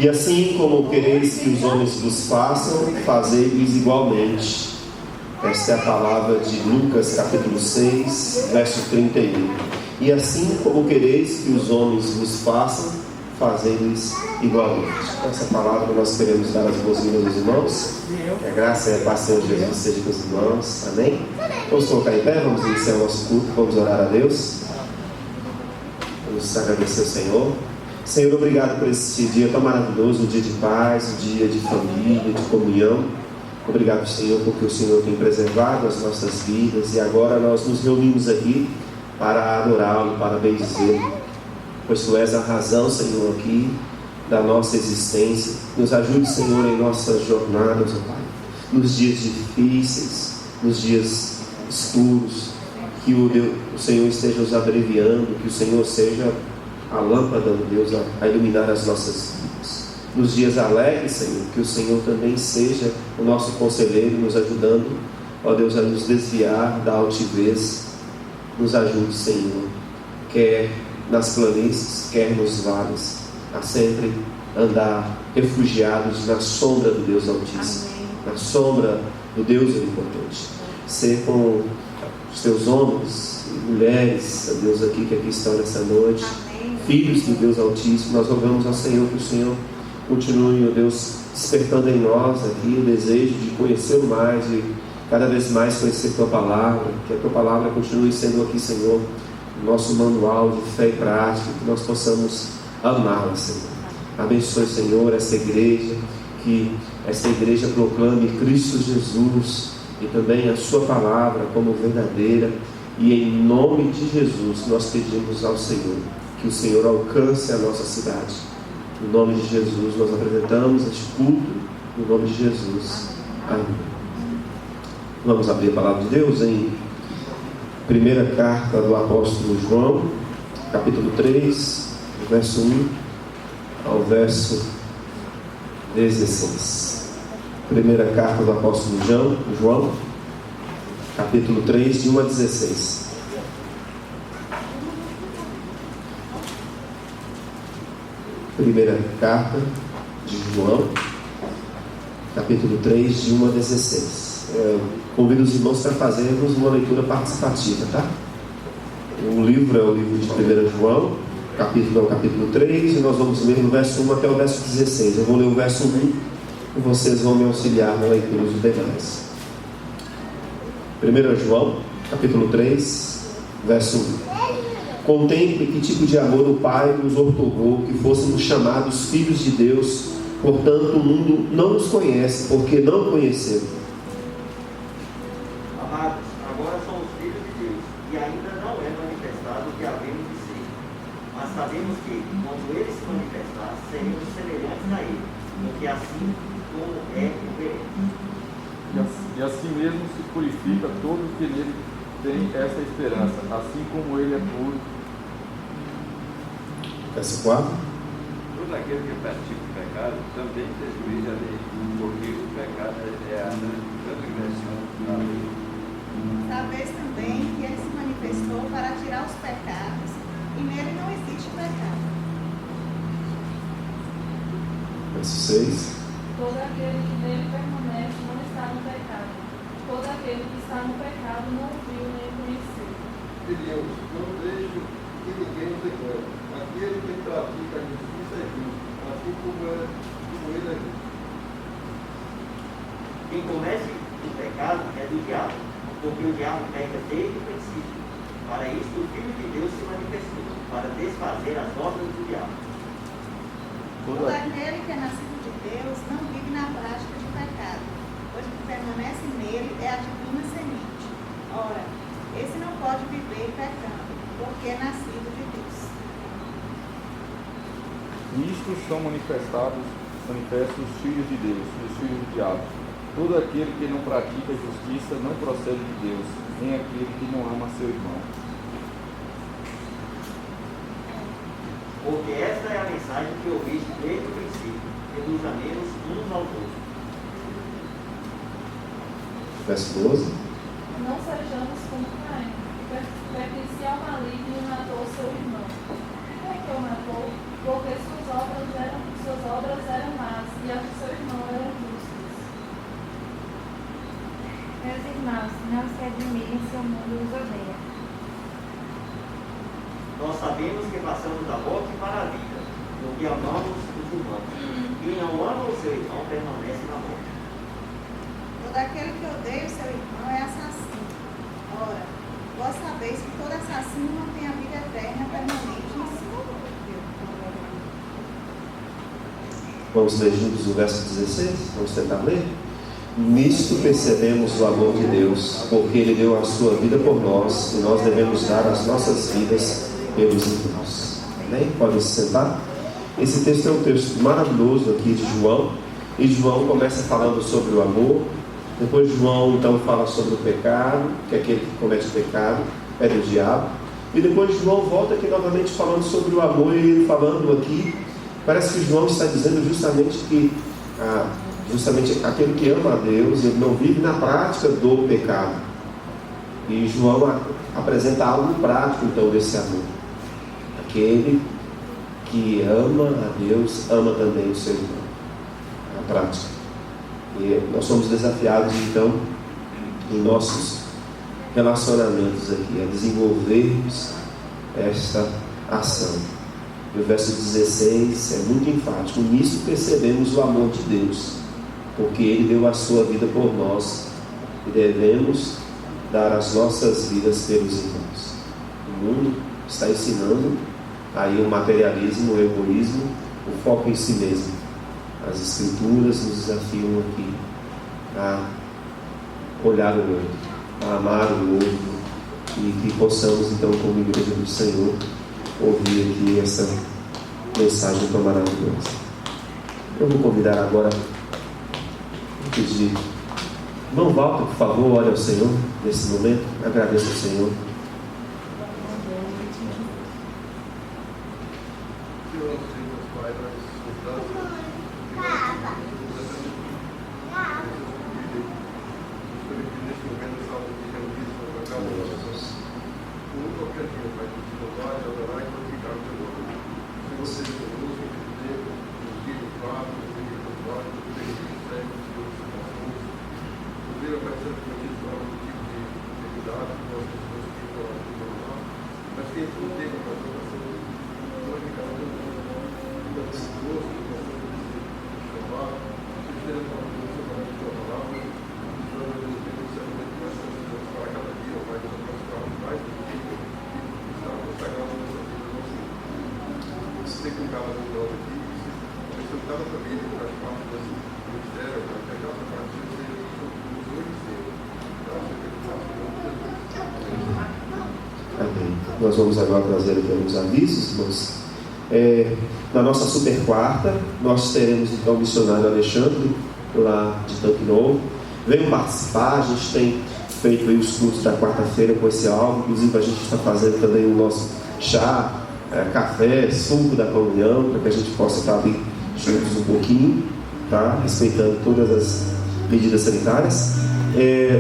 E assim como quereis que os homens vos façam, fazei-lhes igualmente. Esta é a palavra de Lucas capítulo 6, verso 31. E assim como quereis que os homens vos façam, fazei-lhes igualmente. Com essa palavra nós queremos dar as boas-vindas aos irmãos. Que a graça e a paz do Senhor Jesus seja com os irmãos. Amém? Vamos colocar em pé, vamos iniciar o nosso culto, vamos orar a Deus. Vamos agradecer ao Senhor. Senhor, obrigado por esse dia tão maravilhoso, um dia de paz, um dia de família, de comunhão. Obrigado, Senhor, porque o Senhor tem preservado as nossas vidas e agora nós nos reunimos aqui para adorá-lo, para bendizê-lo, pois Tu és a razão, Senhor, aqui da nossa existência. Nos ajude, Senhor, em nossas jornadas, ó Pai, nos dias difíceis, nos dias escuros, que o Senhor esteja nos abreviando, que o Senhor seja a lâmpada, Deus, a iluminar as nossas vidas. Nos dias alegres, Senhor, que o Senhor também seja o nosso conselheiro, nos ajudando, ó Deus, a nos desviar da altivez. Nos ajude, Senhor, quer nas planícies, quer nos vales, a sempre andar refugiados na sombra do Deus Altíssimo, na sombra do Deus Onipotente. Ser com os Teus homens e mulheres, ó Deus, que aqui estão nessa noite, filhos do Deus Altíssimo. Nós rogamos ao Senhor que o Senhor continue, ó Deus, despertando em nós aqui o desejo de conhecê-lo mais e cada vez mais conhecer Tua Palavra, que a Tua Palavra continue sendo aqui, Senhor, o nosso manual de fé e prática, que nós possamos amá-la, Senhor. Abençoe, Senhor, essa igreja, que essa igreja proclame Cristo Jesus e também a Sua Palavra como verdadeira, e em nome de Jesus nós pedimos ao Senhor que o Senhor alcance a nossa cidade. Em nome de Jesus nós apresentamos este culto, em nome de Jesus. Amém. Vamos abrir a palavra de Deus em primeira carta do apóstolo João, capítulo 3, verso 1 ao verso 16. Primeira carta do apóstolo João, capítulo 3, de 1 a 16. Primeira carta de João, capítulo 3, de 1 a 16. Convido os irmãos para fazermos uma leitura participativa, tá? O livro é o livro de 1 João, capítulo é o capítulo 3, e nós vamos ler do verso 1 até o verso 16. Eu vou ler o verso 1 e vocês vão me auxiliar na leitura dos demais. 1 João, capítulo 3, verso 1. Contemple que tipo de amor o Pai nos outorgou, que fôssemos chamados filhos de Deus. Portanto, o mundo não nos conhece, porque não o conheceu. Amados, agora somos filhos de Deus, e ainda não é manifestado o que havemos de ser. Mas sabemos que, quando Ele se manifestar, seremos semelhantes a Ele, porque assim como é, o veremos. E assim mesmo se purifica todo o que nele tem essa esperança, assim como Ele é puro. Verso 4. Todo aquele que pratica o pecado também prejuíza a lei, porque o pecado é a transgressão da lei. Sabeis também que Ele se manifestou para tirar os pecados, e nele não existe pecado. Verso 6. Todo aquele que nele permanece não está no pecado. Todo aquele que está no pecado não o viu nem conheceu. De Deus, não deixo que ninguém se engane. Aquele que pratica a justiça é justo, assim como ele é justo. Quem comete o pecado é do diabo, porque o diabo peca desde o princípio. Para isso o Filho de Deus se manifestou, para desfazer as obras do diabo. Todo aquele que é nascido de Deus não vive na prática de pecado, pois o que permanece nele é a divina semente. Ora, esse não pode viver pecando, porque é nascido de Deus. Nisto são manifestos os filhos de Deus e os filhos do diabo. Todo aquele que não pratica justiça não procede de Deus, nem aquele que não ama seu irmão. Porque esta é a mensagem que ouviste desde o princípio, que nos amemos uns aos outros. Verso 12. Não sejamos como Caim, que pertencia ao maligno e matou seu irmão. Por que o matou? Porque suas obras eram Meus irmãos, não se admirem se o mundo os odeia. Nós sabemos que passamos da morte para a vida, porque amamos os irmãos. Quem não ama o seu irmão permanece na morte. Todo aquele que odeia o seu irmão é assassino. Ora, vós sabeis que todo assassino não tem a vida eterna permanente em si. Vamos ler juntos o verso 16? Vamos tentar ler? Nisto percebemos o amor de Deus, porque Ele deu a sua vida por nós, e nós devemos dar as nossas vidas pelos irmãos. Amém? Pode se sentar. Esse texto é um texto maravilhoso aqui de João, e João começa falando sobre o amor. Depois João então fala sobre o pecado, que aquele que comete pecado é do diabo. E depois João volta aqui novamente falando sobre o amor, e ele falando aqui, parece que João está dizendo justamente que justamente aquele que ama a Deus, ele não vive na prática do pecado. E João apresenta algo prático então desse amor. Aquele que ama a Deus, ama também o seu irmão. Na prática. E nós somos desafiados então em nossos relacionamentos aqui, a desenvolvermos esta ação. E o verso 16 é muito enfático. Nisso percebemos o amor de Deus, porque Ele deu a sua vida por nós, e devemos dar as nossas vidas pelos irmãos. O mundo está ensinando aí o materialismo, o egoísmo, o foco em si mesmo. As Escrituras nos desafiam aqui a olhar o outro, a amar o outro, e que possamos então, como igreja do Senhor, ouvir aqui essa mensagem tão maravilhosa. Eu vou convidar agora, vou pedir, irmão Walter, por favor, olhe ao Senhor nesse momento, agradeça ao Senhor. Nós vamos agora trazer aqui alguns avisos, irmãos. Na nossa super quarta, nós teremos então o missionário Alexandre, lá de Tanque Novo. Venham participar, a gente tem feito aí os cultos da quarta-feira com esse alvo. Inclusive a gente está fazendo também o nosso chá, café, suco da comunhão, para que a gente possa estar ali juntos um pouquinho, tá? Respeitando todas as medidas sanitárias.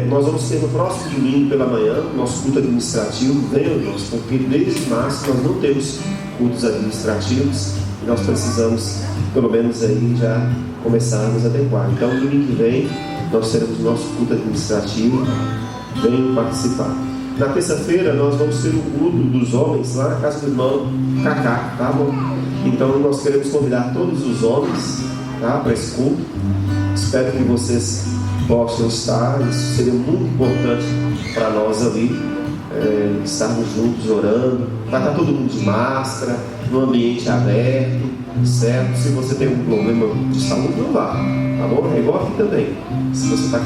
Nós vamos ter no próximo domingo pela manhã nosso culto administrativo. Venham, irmãos, porque desde março nós não temos cultos administrativos e nós precisamos, pelo menos aí, já começar a nos adequar. Então, domingo que vem nós teremos o nosso culto administrativo. Venham participar. Na terça-feira nós vamos ter o culto dos homens lá na casa do irmão Cacá, tá bom? Então nós queremos convidar todos os homens, tá, para esse culto. Espero que vocês possam estar. Isso seria muito importante para nós ali, estarmos juntos orando. Vai estar todo mundo de máscara, no ambiente aberto, certo? Se você tem algum problema de saúde, não vá, tá bom? É igual aqui também. Se você está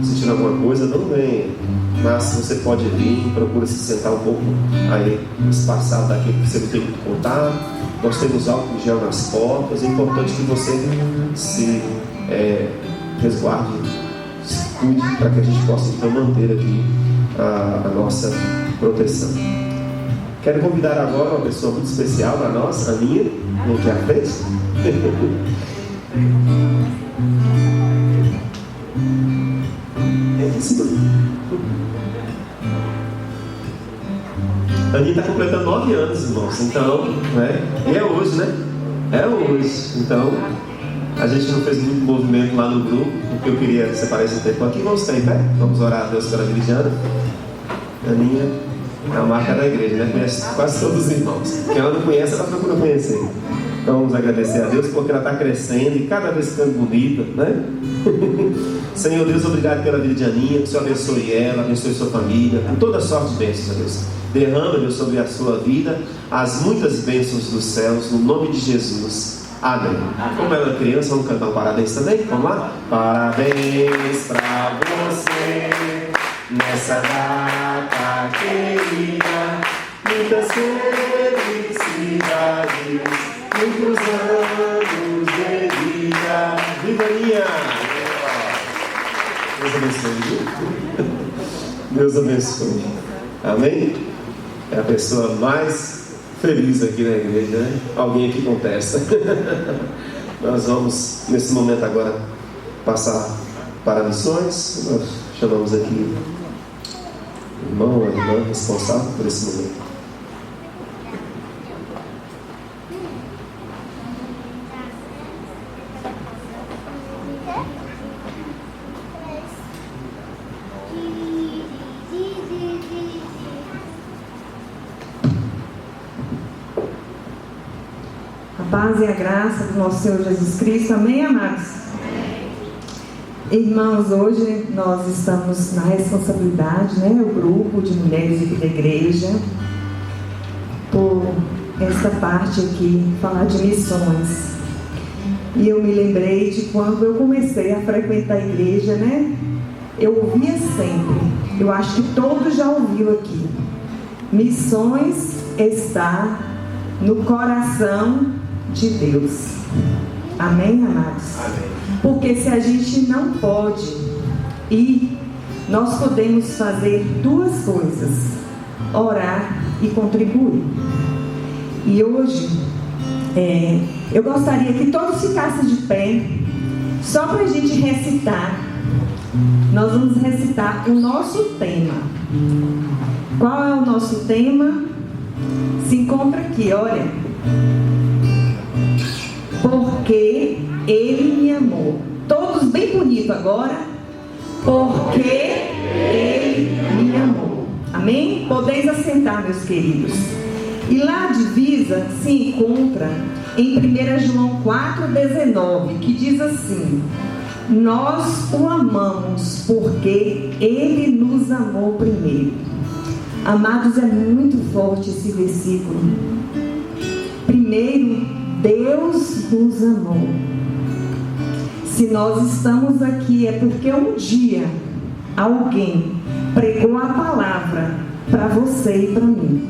sentindo alguma coisa, não venha. Mas se você pode vir, procura se sentar um pouco aí espaçado daquele que você não tem muito contato. Nós temos álcool gel nas portas. É importante que você se resguarde, se cuide, para que a gente possa então manter aqui a nossa proteção. Quero convidar agora uma pessoa muito especial para nós, a minha, aqui à frente. A Aninha está completando 9 anos, irmãos. Então, e é hoje, né? É hoje. Então, A gente não fez muito movimento lá no grupo, porque eu queria separar esse tempo aqui. Vamos ficar em pé? Vamos orar a Deus pela Viridiana. Aninha é a marca da igreja, né? Conhece quase todos os irmãos. Quem ela não conhece, ela procura conhecer. Então vamos agradecer a Deus porque ela está crescendo e cada vez ficando bonita, né? Senhor Deus, obrigado pela vida de Aninha. Que o Senhor abençoe ela, abençoe sua família, com toda sorte de bênçãos, a Deus. Derrama, Deus, sobre a sua vida as muitas bênçãos dos céus, no nome de Jesus. Amém. Como ela é criança, vamos cantar um parabéns também? Vamos lá? Parabéns pra você nessa data querida, muitas felicidades, muitos anos de vida. Viva Aninha! Deus abençoe. Deus abençoe. Amém? É a pessoa mais feliz aqui na igreja, né? Alguém aqui contesta. Nós vamos, nesse momento agora, passar para missões. Nós chamamos aqui o irmão, a irmã responsável por esse momento. A paz e a graça do nosso Senhor Jesus Cristo. Amém, amados? Amém. Irmãos, hoje nós estamos na responsabilidade, né? O grupo de mulheres aqui da igreja, por esta parte aqui, falar de missões. E eu me lembrei de quando eu comecei a frequentar a igreja, né? Eu ouvia sempre, eu acho que todos já ouviram aqui: missões está no coração de Deus. Amém, amados? Amém. Porque se a gente não pode ir, nós podemos fazer duas coisas: orar e contribuir. E hoje eu gostaria que todos ficassem de pé, só para a gente recitar. Nós vamos recitar o nosso tema. Qual é o nosso tema? Se encontra aqui, olha. Porque Ele me amou. Todos bem bonito agora. Porque Ele me amou. Amém? Podeis assentar, meus queridos. E lá a divisa se encontra em 1 João 4,19, que diz assim: nós o amamos porque Ele nos amou primeiro. Amados, é muito forte esse versículo. Primeiro, Deus nos amou. Se nós estamos aqui é porque um dia alguém pregou a palavra para você e para mim.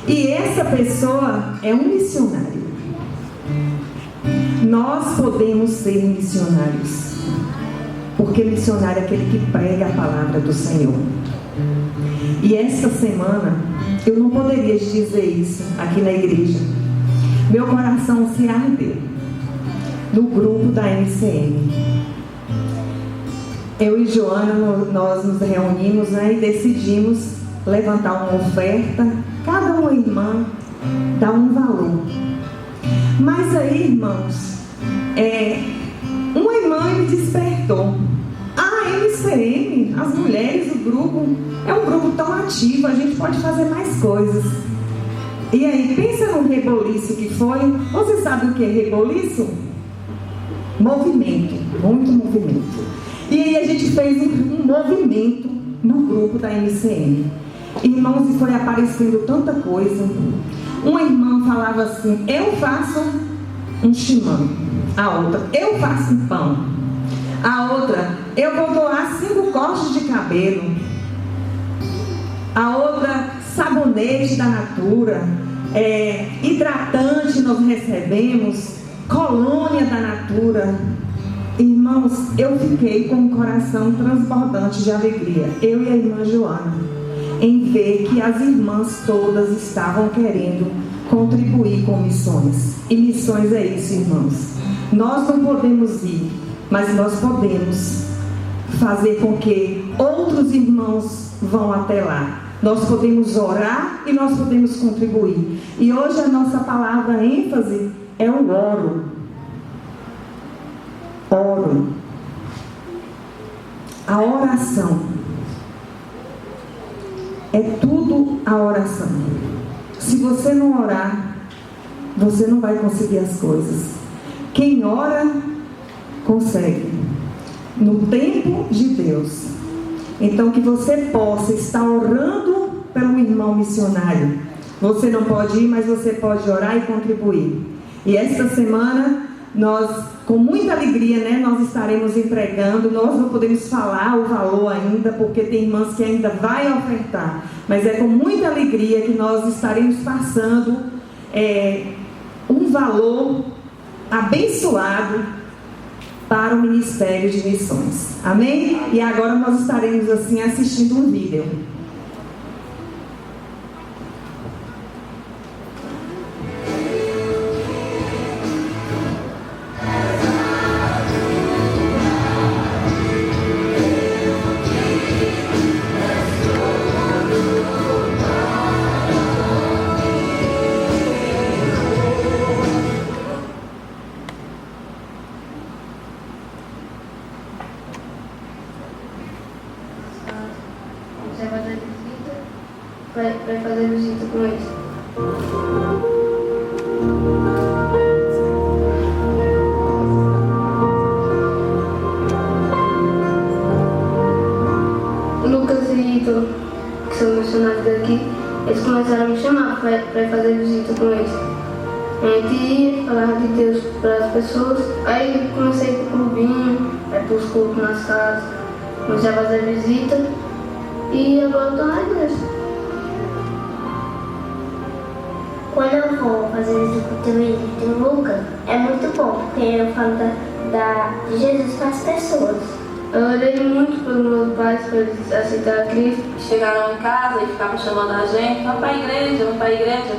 E essa pessoa é um missionário. Nós podemos ser missionários, porque missionário é aquele que prega a palavra do Senhor. E essa semana eu não poderia dizer isso aqui na igreja. Meu coração se ardeu no grupo da MCM. Eu e Joana, nós nos reunimos, né, e decidimos levantar uma oferta. Cada uma irmã dá um valor. Mas aí, irmãos, uma irmã me despertou. A MCM, as mulheres, o grupo, é um grupo tão ativo, a gente pode fazer mais coisas. E aí, pensa no reboliço que foi. Você sabe o que é reboliço? Movimento, muito movimento. E aí a gente fez um movimento no grupo da MCM. Irmãos, e foi aparecendo tanta coisa. Uma irmã falava assim: eu faço um chimango. A outra: eu faço um pão. A outra: eu vou doar 5 cortes de cabelo. A outra: sabonete da Natura, hidratante nós recebemos, colônia da Natura. Irmãos, eu fiquei com o coração transbordante de alegria, eu e a irmã Joana, em ver que as irmãs todas estavam querendo contribuir com missões. E missões é isso, irmãos. Nós não podemos ir, mas nós podemos fazer com que outros irmãos vão até lá. Nós podemos orar e nós podemos contribuir. E hoje a nossa palavra ênfase é o oro. oro. A oração. É tudo a oração. Se você não orar, você não vai conseguir as coisas. Quem ora, consegue. No tempo de Deus. Então, que você possa estar orando pelo irmão missionário. Você não pode ir, mas você pode orar e contribuir. E esta semana, nós, com muita alegria, né, nós estaremos entregando. Nós não podemos falar o valor ainda, porque tem irmãs que ainda vai ofertar. Mas é com muita alegria que nós estaremos passando um valor abençoado para o Ministério de Missões. Amém? E agora nós estaremos assim assistindo um vídeo. Vai fazer visita com eles. Lucas e Ítalo, que são missionários daqui, eles começaram a me chamar para fazer visita com eles. A gente ia falar de Deus para as pessoas. Aí comecei para o clubinho, para os cultos nas casas, comecei a fazer visita e agora estou na igreja. Quando eu vou fazer isso com o Lucas, é muito bom, porque eu falo de Jesus para as pessoas. Eu orei muito pelos meus pais, para eles aceitarem Cristo. Chegaram em casa e ficavam chamando a gente, vamos para a igreja, vamos para a igreja.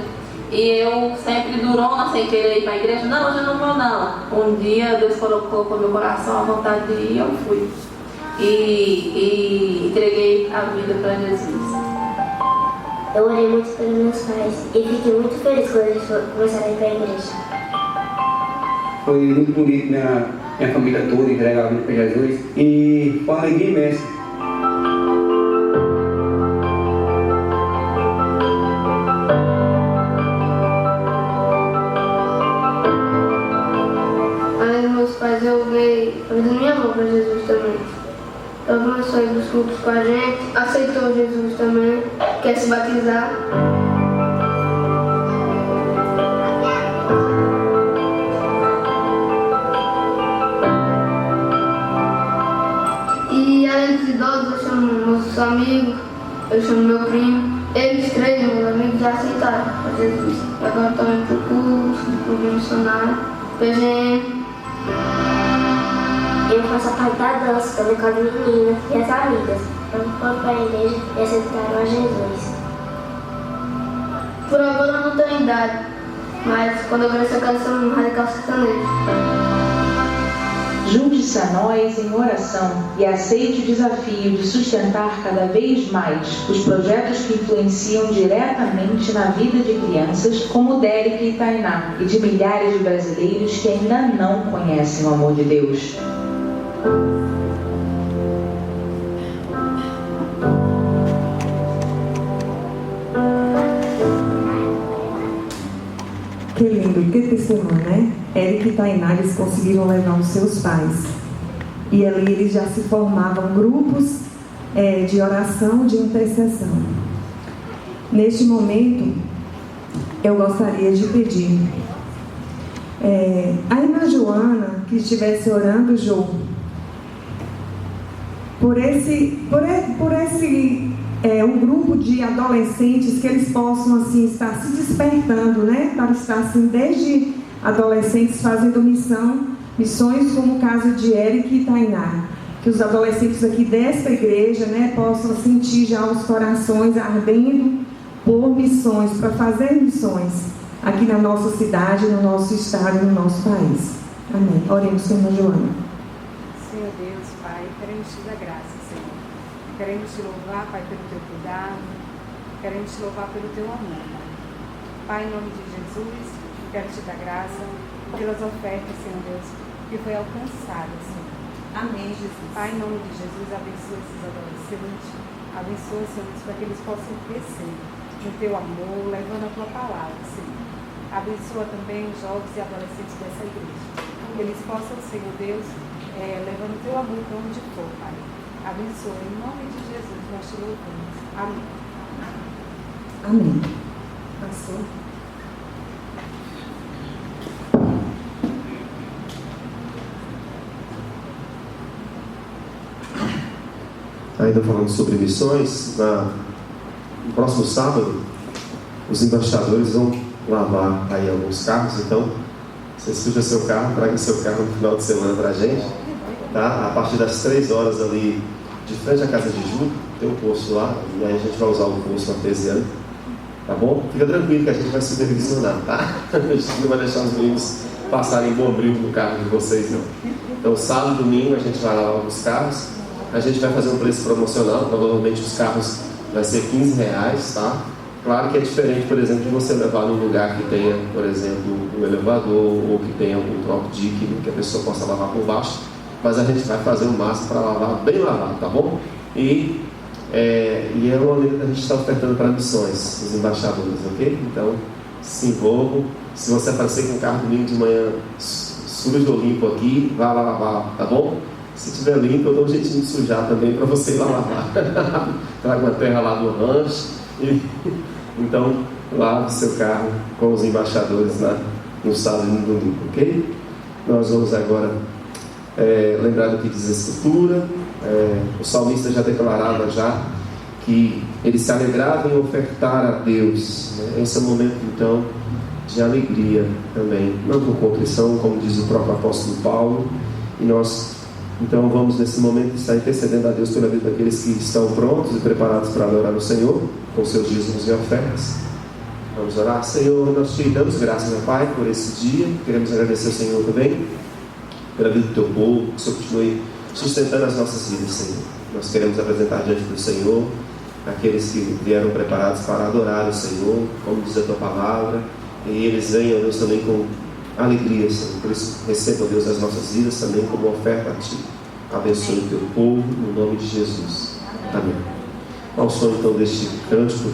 E eu sempre durona, sem querer ir para a igreja, não, hoje eu não vou não. Um dia Deus colocou no meu coração a vontade de ir e eu fui. E entreguei a vida para Jesus. Eu orei muito pelos meus pais e fiquei muito feliz quando eles começaram a ir para a igreja. Foi muito bonito minha família toda entregar a vida para Jesus e foi uma alegria imensa. Além dos meus pais, eu dei a vida da minha avó para Jesus também. Ela começou a ir dos cultos com a gente, aceitou Jesus também, quer se batizar. E além dos idosos, eu chamo meus amigos, eu chamo meu primo. Eles três, meus amigos, já aceitaram a Jesus. Agora estão indo para o curso, para o missionário, PGM. Eu faço a parte da dança, também com as meninas e as amigas. Eu fui para a igreja e aceitaram a Jesus. Por agora eu não tenho idade, mas quando eu crescer eu quero ser um radical sertanejo. Junte-se a nós em oração e aceite o desafio de sustentar cada vez mais os projetos que influenciam diretamente na vida de crianças como o Derek e Tainá e de milhares de brasileiros que ainda não conhecem o amor de Deus. Que lindo, que testemunho, né? Eric e Tainá, eles conseguiram levar os seus pais. E ali eles já se formavam grupos de oração, de intercessão. Neste momento, eu gostaria de pedir a irmã Joana, que estivesse orando, Jo, por um grupo de adolescentes que eles possam assim estar se despertando, né, para estar assim desde adolescentes fazendo missões como o caso de Eric e Tainá, que os adolescentes aqui desta igreja, né, possam sentir já os corações ardendo por missões, para fazer missões aqui na nossa cidade, no nosso estado, no nosso país. Amém. Oremos, Senhor Joana. Senhor Deus, Pai, queremos te dar graça, Senhor. Queremos te louvar, Pai, pelo teu cuidado. Queremos te louvar pelo teu amor, Pai. Pai, em nome de Jesus, quero te dar graça pelas ofertas, Senhor Deus, que foi alcançada, Senhor. Amém, Jesus. Pai, em nome de Jesus, abençoa esses adolescentes, abençoa, Senhor, para que eles possam crescer no teu amor, levando a tua palavra, Senhor. Abençoa também os jovens e adolescentes dessa igreja, que eles possam, Senhor Deus, levando o teu amor para onde for, Pai. Abençoa, em nome de Jesus, nós te louvamos. Amém. Amém. Passou. Ainda falando sobre missões, no próximo sábado, os embaixadores vão lavar aí alguns carros, então você suja seu carro, traga seu carro no final de semana para a gente, tá? A partir das 3 horas ali, de frente à casa de Ju, tem um posto lá, e aí a gente vai usar o posto artesiano, tá bom? Fica tranquilo que a gente vai supervisionar, tá? A gente não vai deixar os meninos passarem bombril no carro de vocês, não. Então, sábado e domingo a gente vai lavar alguns carros, a gente vai fazer um preço promocional, provavelmente os carros vai ser R$15, tá? Claro que é diferente, por exemplo, de você levar num lugar que tenha, por exemplo, um elevador ou que tenha algum troco digno que a pessoa possa lavar por baixo, mas a gente vai fazer o máximo para lavar bem lavado, tá bom? E é uma maneira que a gente está ofertando para missões, os embaixadores, ok? Então, se envolvam. Se você aparecer com o carro domingo de manhã sujo ou limpo aqui, vá lá lavar, tá bom? Se tiver limpo, eu dou um jeitinho de sujar também para você ir lá lavar. Traga uma terra lá do rancho. Então, lave seu carro com os embaixadores lá no sábado e no domingo, ok? Nós vamos agora lembrar do que diz a Escritura. O salmista já declarava já que ele se alegrava em ofertar a Deus, né? Esse é o momento então de alegria também, não com contrição, como diz o próprio apóstolo Paulo. E nós então vamos nesse momento estar intercedendo a Deus pela vida daqueles que estão prontos e preparados para adorar o Senhor com seus dízimos e ofertas. Vamos orar. Senhor, nós te damos graças, meu Pai, por esse dia. Queremos agradecer ao Senhor também pela vida do teu povo, que o Senhor continue sustentando as nossas vidas, Senhor. Nós queremos apresentar diante do Senhor aqueles que vieram preparados para adorar o Senhor, como diz a tua palavra, e eles venham, Deus, também com alegria, Senhor. Por isso, receba, Deus, as nossas vidas também como oferta a Ti. Abençoe o teu povo, no nome de Jesus. Amém. Ao som, então, deste cântico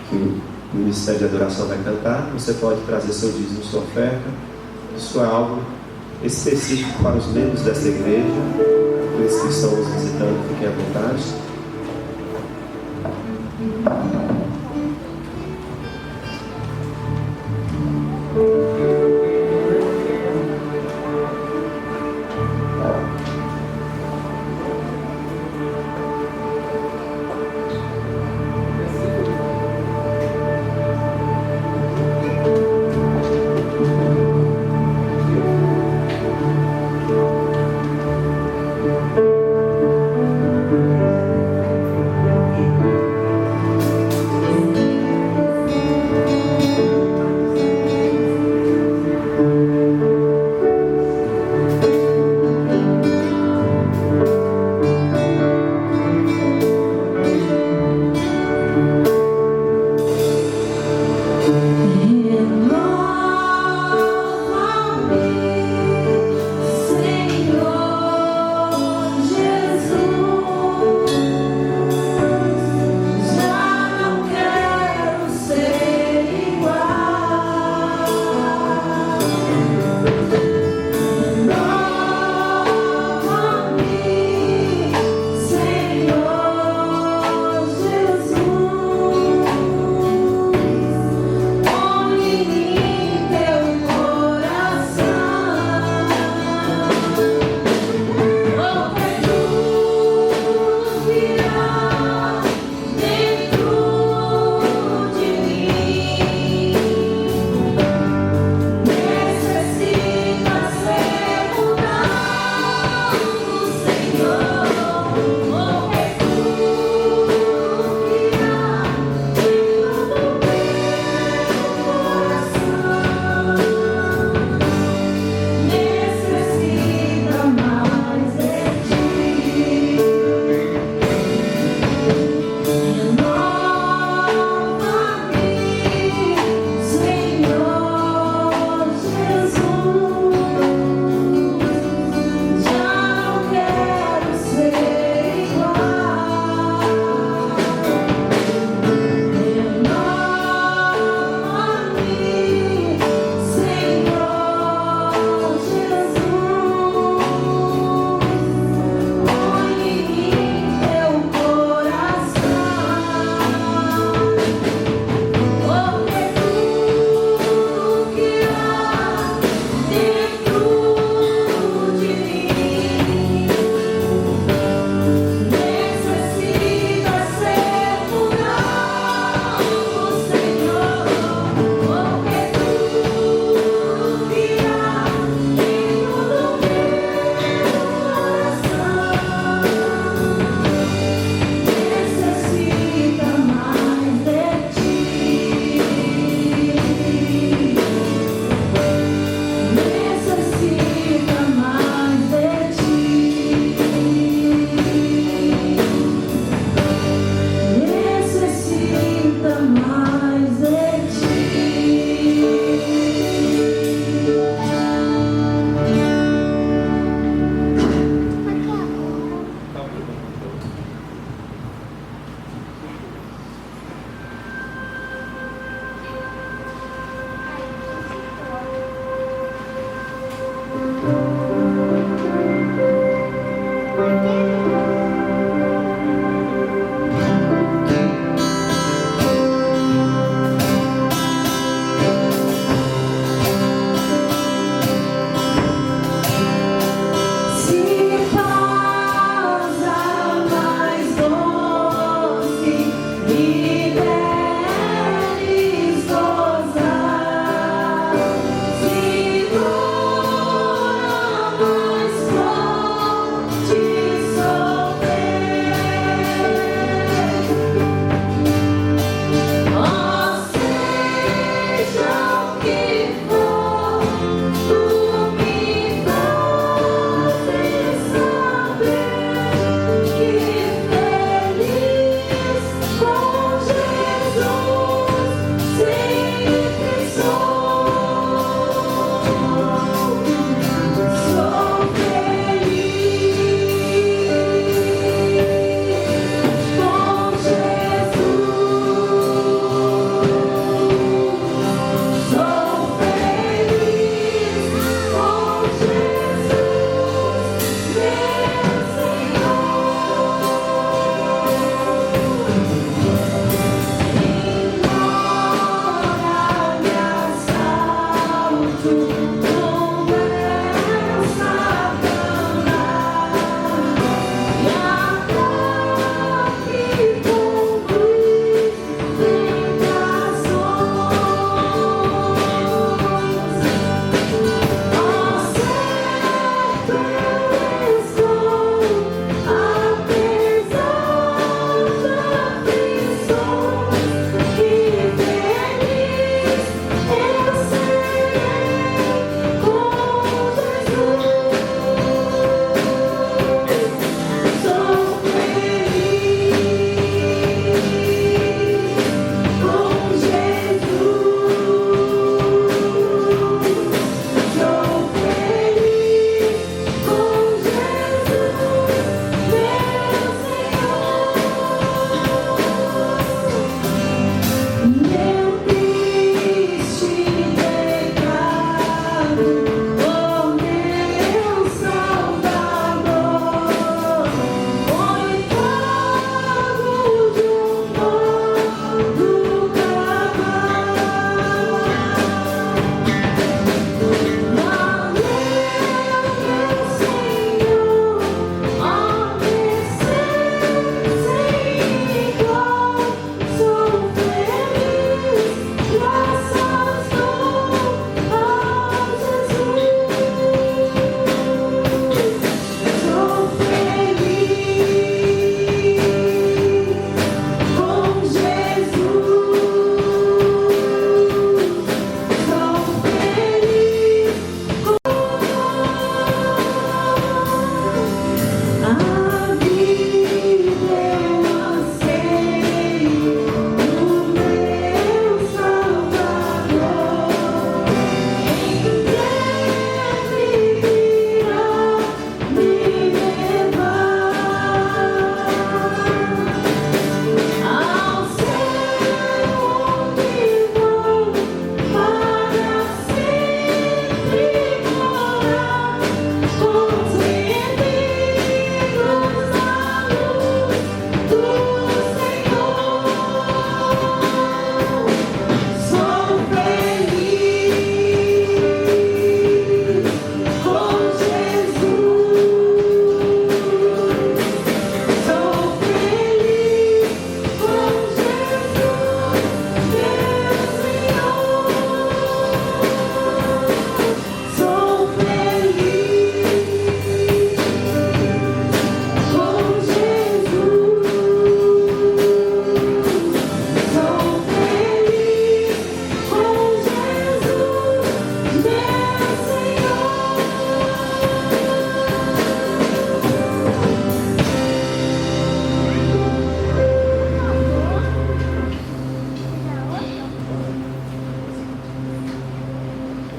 que o Ministério de Adoração vai cantar, você pode trazer seu dízimo, sua oferta. Isso é algo específico para os membros dessa igreja. Aqueles que estão nos visitando, fiquem à vontade.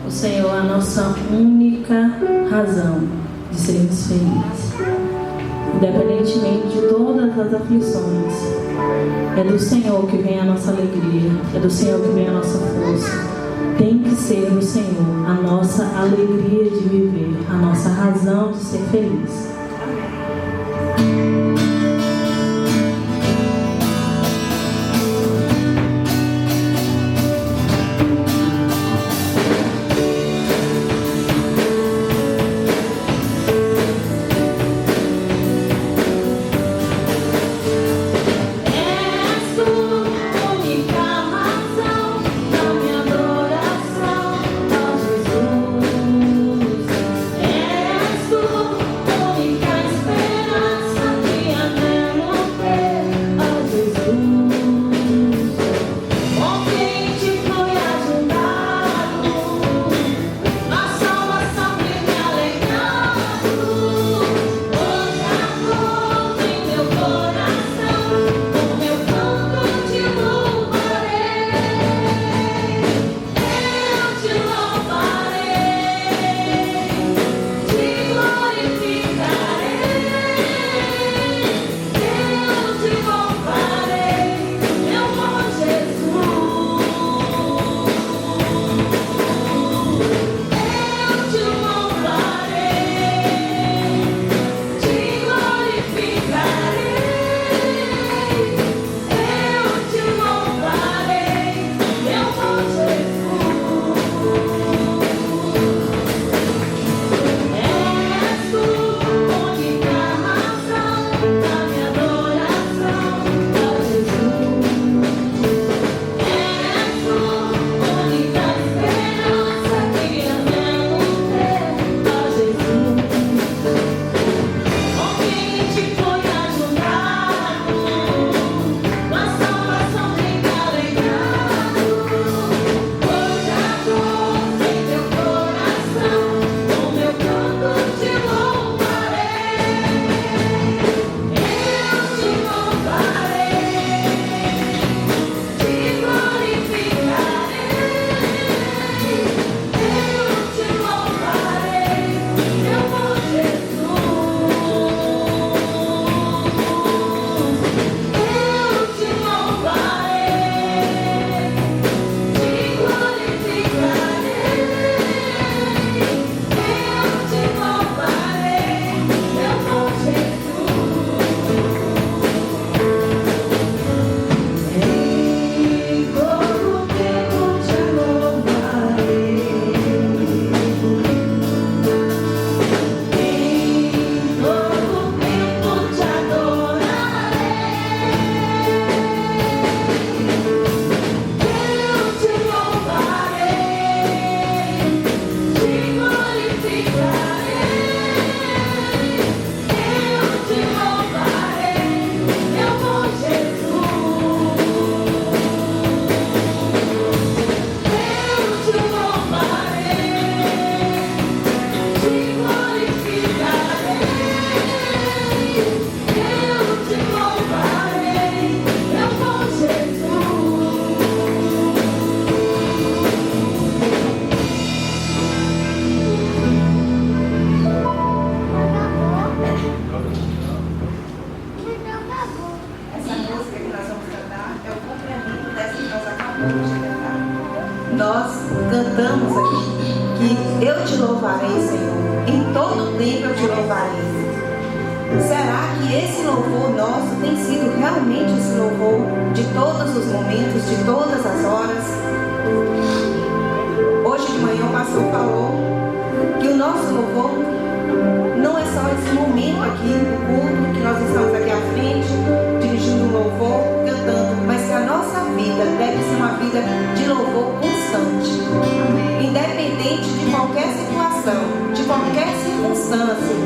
O Senhor é a nossa única razão de sermos felizes. Independentemente de todas as aflições, é do Senhor que vem a nossa alegria, é do Senhor que vem a nossa força. Tem que ser do Senhor a nossa alegria de viver, a nossa razão de ser feliz. Nós cantamos aqui que eu te louvarei, Senhor, em todo tempo eu te louvarei. Será que esse louvor nosso tem sido realmente esse louvor de todos os momentos, de todas as horas? Hoje de manhã o pastor falou que o nosso louvor não é só esse momento aqui no culto, que nós estamos aqui à frente, dirigindo um louvor, cantando, mas que a nossa vida deve ser uma vida de louvor constante. Independente de qualquer situação, de qualquer circunstância,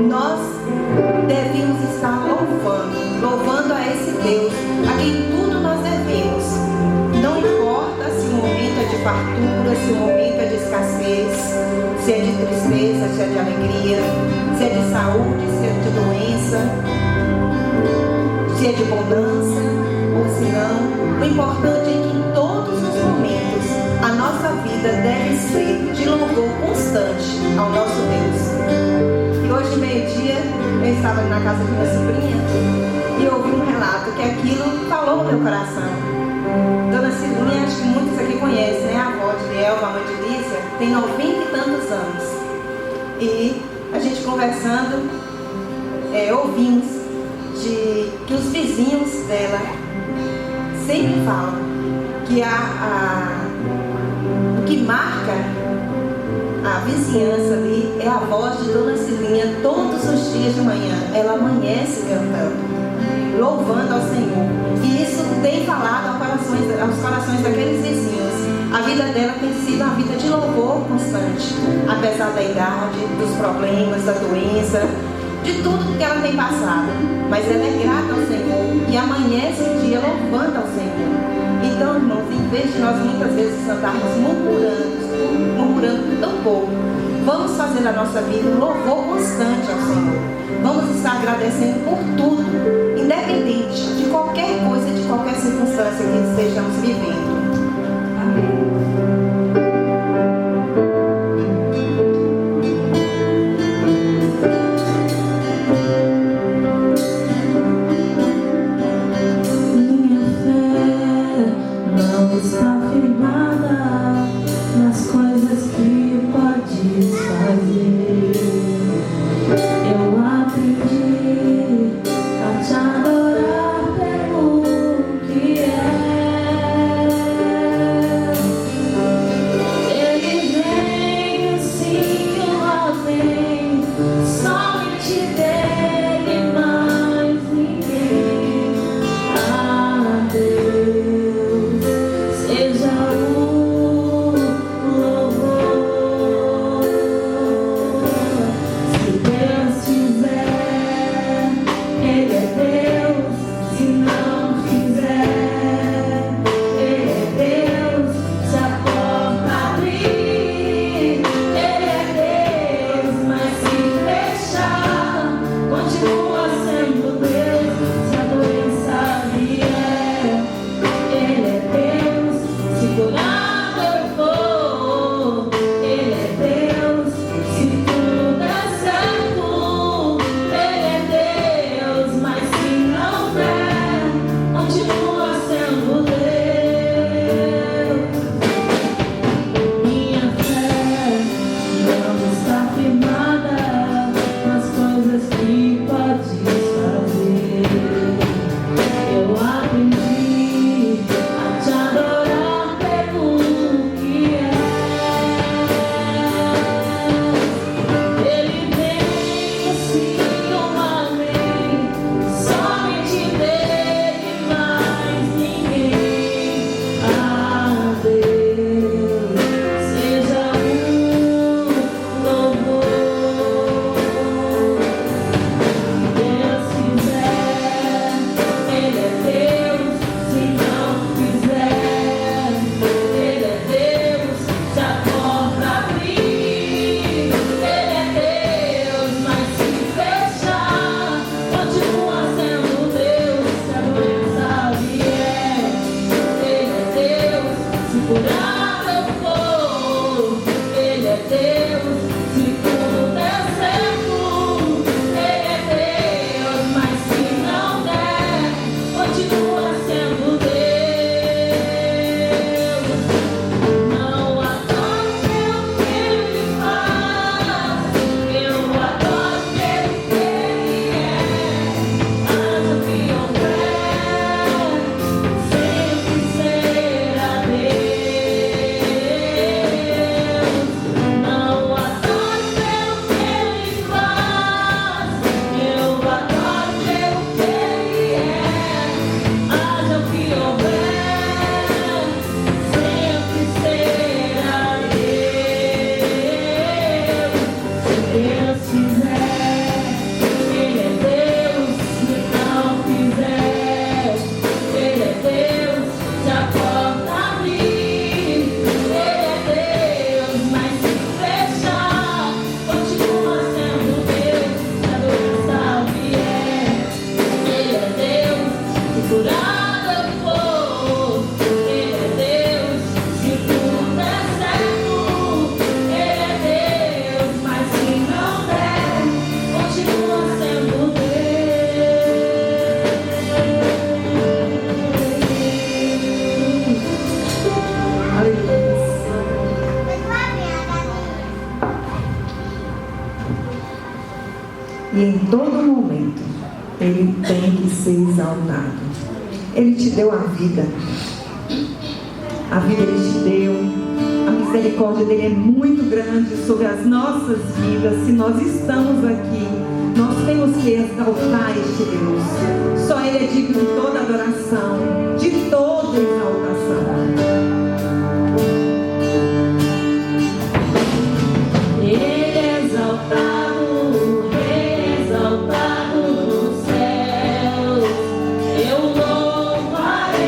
nós devemos estar louvando a esse Deus, a quem tudo nós devemos. Não importa se o momento é de fartura, se o momento é de escassez, se é de tristeza, se é de alegria, se é de saúde, se é de doença, se é de bonança ou se não. O importante é que em todos os momentos a nossa vida deve ser estava na casa de minha sobrinha e ouvi um relato que aquilo falou no meu coração. Dona Cilinha, acho que muitos aqui conhecem, né? A avó de Elva, a mãe de Lícia, tem 90 e tantos anos. E a gente conversando, ouvimos que os vizinhos dela sempre falam que o que marca a vizinhança ali é a voz de Dona Cilinha. Todos os dias de manhã ela amanhece cantando, louvando ao Senhor, e isso tem falado aos corações daqueles vizinhos. A vida dela tem sido uma vida de louvor constante, apesar da idade, dos problemas, da doença, de tudo que ela tem passado, mas ela é grata ao Senhor e amanhece o dia louvando ao Senhor. Então, irmãos, em vez de nós muitas vezes andarmos murmurando tão pouco, vamos fazer da nossa vida um louvor constante ao Senhor. Vamos estar agradecendo por tudo, independente de qualquer coisa, de qualquer circunstância que estejamos vivendo. Amém. Está firmada nas coisas que podes fazer. Eu aprendi a te adorar pelo que é. E em todo momento, Ele tem que ser exaltado. Ele te deu a vida. A vida Ele te deu. A misericórdia dele é muito grande sobre as nossas vidas. Se nós estamos aqui, nós temos que exaltar este Deus. Só Ele é digno de toda adoração, de toda exaltação. Ele é exaltado, exaltado nos céus. Eu louvarei,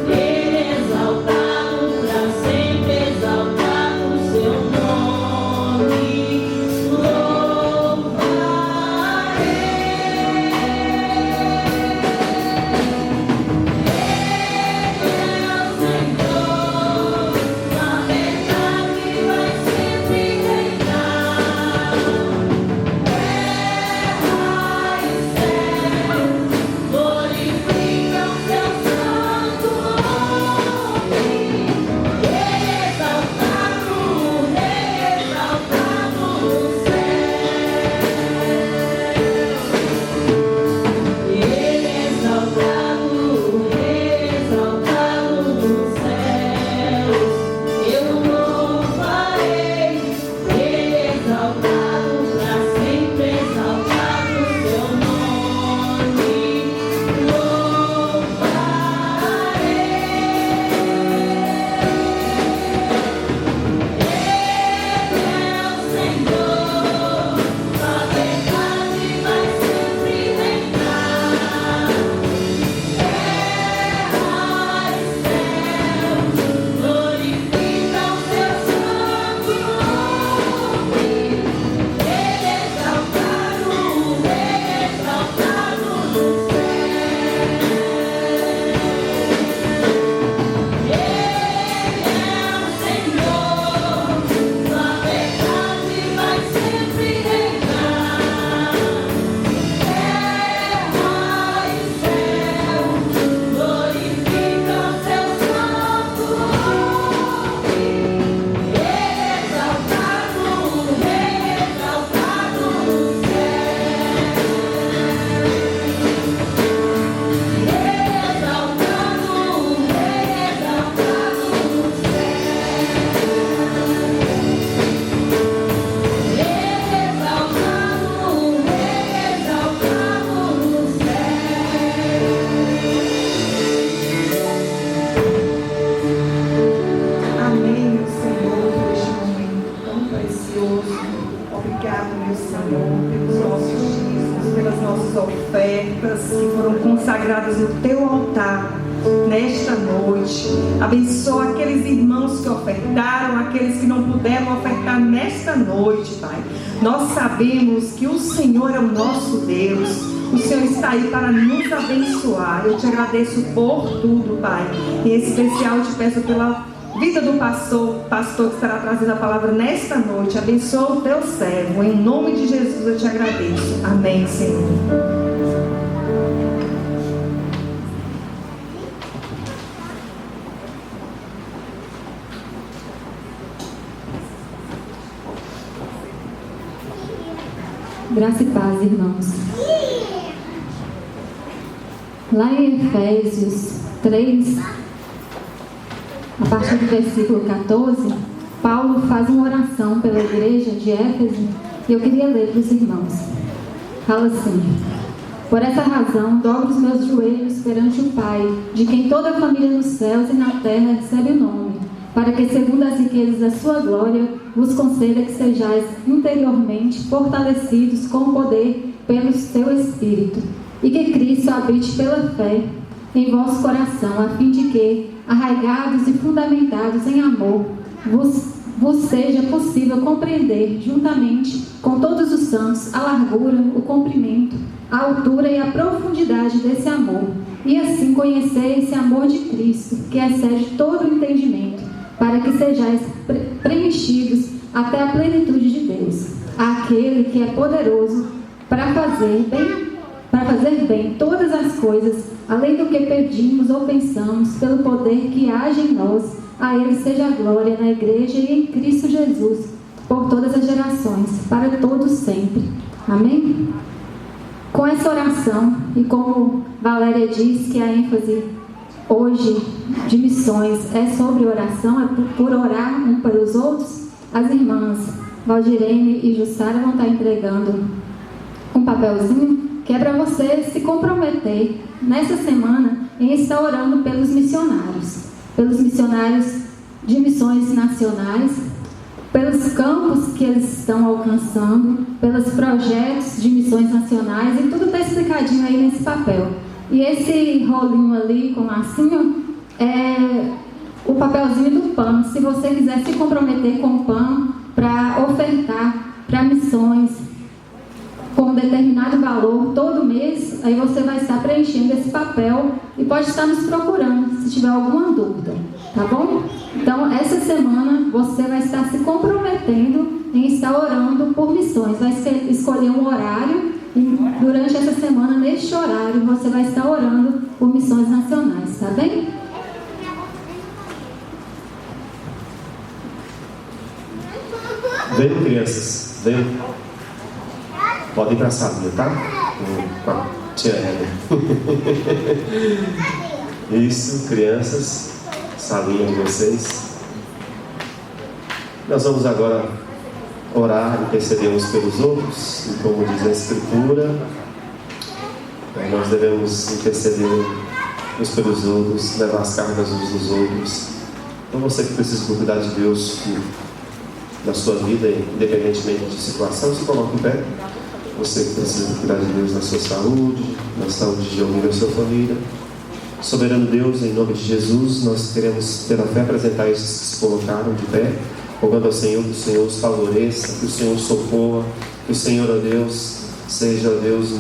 Ele é exaltado para sempre, exaltado o seu nome. Louvarei. ofertas que foram consagradas no teu altar nesta noite. Abençoa aqueles irmãos que ofertaram, aqueles que não puderam ofertar nesta noite, Pai. Nós sabemos que o Senhor é o nosso Deus. O Senhor está aí para nos abençoar. Eu te agradeço por tudo, Pai. Em especial te peço pela vida do pastor que estará trazendo a palavra nesta noite. Abençoa o teu servo. Em nome de Jesus eu te agradeço. Amém, Senhor. Graça e paz, irmãos. Lá em Efésios 3, a partir do versículo 14, Paulo faz uma oração pela igreja de Éfeso e eu queria ler para os irmãos. Fala assim: por essa razão, dobro os meus joelhos perante o Pai, de quem toda a família nos céus e na terra recebe o nome, para que, segundo as riquezas da sua glória, vos conceda que sejais interiormente fortalecidos com o poder pelo seu Espírito, e que Cristo habite pela fé em vosso coração, a fim de que, arraigados e fundamentados em amor, vos seja possível compreender, juntamente com todos os santos, a largura, o comprimento, a altura e a profundidade desse amor, e assim conhecer esse amor de Cristo, que excede todo o entendimento, para que sejais preenchidos até a plenitude de Deus, aquele que é poderoso para fazer bem todas as coisas, além do que pedimos ou pensamos, pelo poder que age em nós. A Ele seja a glória na igreja e em Cristo Jesus, por todas as gerações, para todos sempre. Amém? Com essa oração, e como Valéria diz que a ênfase hoje de missões é sobre oração, é por orar um para os outros, as irmãs Valdirene e Jussara vão estar entregando um papelzinho que é para você se comprometer nessa semana em estar orando pelos missionários de missões nacionais, pelos campos que eles estão alcançando, pelos projetos de missões nacionais, e tudo está explicadinho aí nesse papel. E esse rolinho ali com lacinho é o papelzinho do PAN. Se você quiser se comprometer com o PAN para ofertar para missões com um determinado valor todo mês, aí você vai estar preenchendo esse papel e pode estar nos procurando se tiver alguma dúvida, tá bom? Então, essa semana você vai estar se comprometendo em estar orando por missões. Vai escolher um horário e durante essa semana, neste horário, você vai estar orando por missões nacionais, tá bem? Venham, crianças, venham. Podem ir para a salinha, tá? Com a tia Ellen. Isso, crianças, salinha de vocês. Nós vamos agora orar, interceder uns pelos outros, e como diz a Escritura, nós devemos interceder uns pelos outros, levar as cargas uns dos outros. Então você que precisa cuidar de Deus na sua vida, independentemente de situação, se coloque em pé. Você que precisa cuidar de Deus na sua saúde, na saúde de alguém da sua família. Soberano Deus, em nome de Jesus, nós queremos, pela fé, apresentar esses que se colocaram de pé, rogando ao Senhor que o Senhor os favoreça, que o Senhor os socorra, que o Senhor, ó Deus, seja, ó Deus,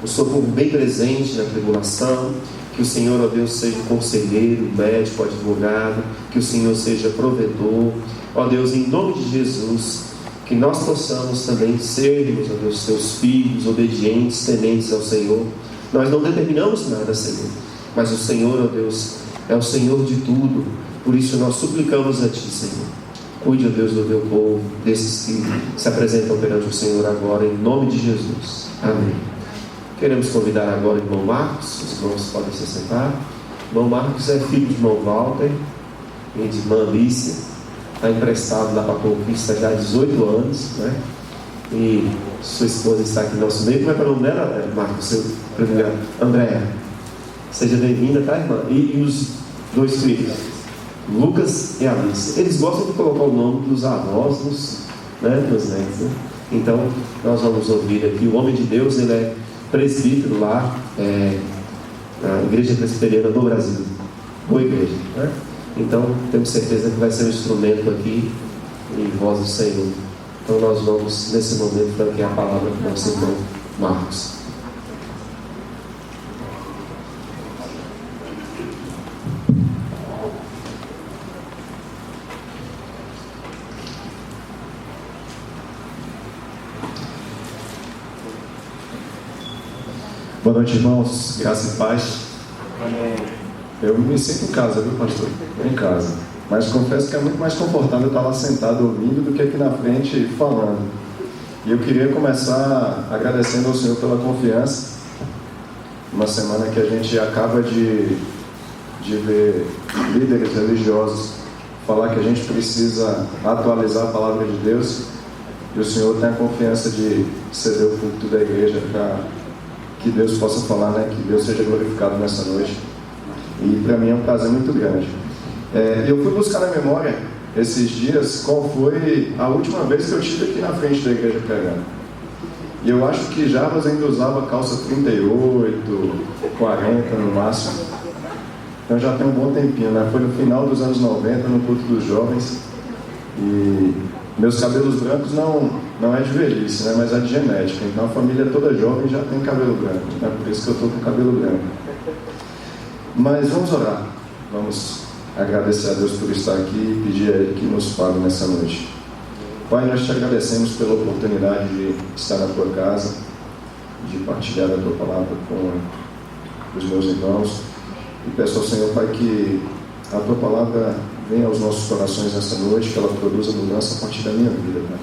um socorro bem presente na tribulação, que o Senhor, ó Deus, seja o conselheiro, o médico, o advogado, que o Senhor seja provedor, ó Deus, em nome de Jesus, que nós possamos também sermos, ó Deus, teus filhos, obedientes, tementes ao Senhor. Nós não determinamos nada, Senhor, mas o Senhor, ó Deus, é o Senhor de tudo. Por isso nós suplicamos a Ti, Senhor. Cuide, ó Deus, do Teu povo, desses que se apresentam perante o Senhor agora, em nome de Jesus. Amém. Queremos convidar agora o irmão Marcos. Os irmãos podem se sentar. Irmão Marcos é filho de irmão Walter e de irmã Alicia. Está emprestado lá para a Conquista já há 18 anos, né? E sua esposa está aqui no nosso meio. Como é que é o nome dela, Marcos? Seu primeiro, Andréa. Seja bem-vinda, tá, irmã? E os dois filhos, Lucas e Alice. Eles gostam de colocar o nome dos avós, dos netos, né? Então, nós vamos ouvir aqui. O homem de Deus, ele é presbítero lá na Igreja Presbiteriana do Brasil. Boa igreja, né? Então, temos certeza que vai ser um instrumento aqui em voz do Senhor. Então, nós vamos, nesse momento, franquear a palavra para o nosso irmão Marcos. Boa noite, irmãos. Graça e paz. Eu me sinto em casa, viu, pastor? Em casa. Mas confesso que é muito mais confortável estar lá sentado ouvindo do que aqui na frente falando. E eu queria começar agradecendo ao Senhor pela confiança. Uma semana que a gente acaba de ver líderes religiosos falar que a gente precisa atualizar a palavra de Deus. E o Senhor tem a confiança de ceder o culto da igreja para que Deus possa falar, né? Que Deus seja glorificado nessa noite. E para mim é um prazer muito grande. Eu fui buscar na memória esses dias qual foi a última vez que eu estive aqui na frente da igreja pregando. E eu acho que Jarbas ainda usava calça 38, 40 no máximo. Então já tem um bom tempinho, né? Foi no final dos anos 90, no culto dos jovens. E meus cabelos brancos não é de velhice, né? Mas é de genética. Então a família toda jovem já tem cabelo branco, né? Por isso que eu estou com cabelo branco. Mas vamos orar. Vamos agradecer a Deus por estar aqui e pedir a Ele que nos fale nessa noite. Pai, nós te agradecemos pela oportunidade de estar na Tua casa, de partilhar a Tua palavra com os meus irmãos. E peço ao Senhor, Pai, que a Tua palavra venha aos nossos corações nessa noite, que ela produza mudança a partir da minha vida, Pai.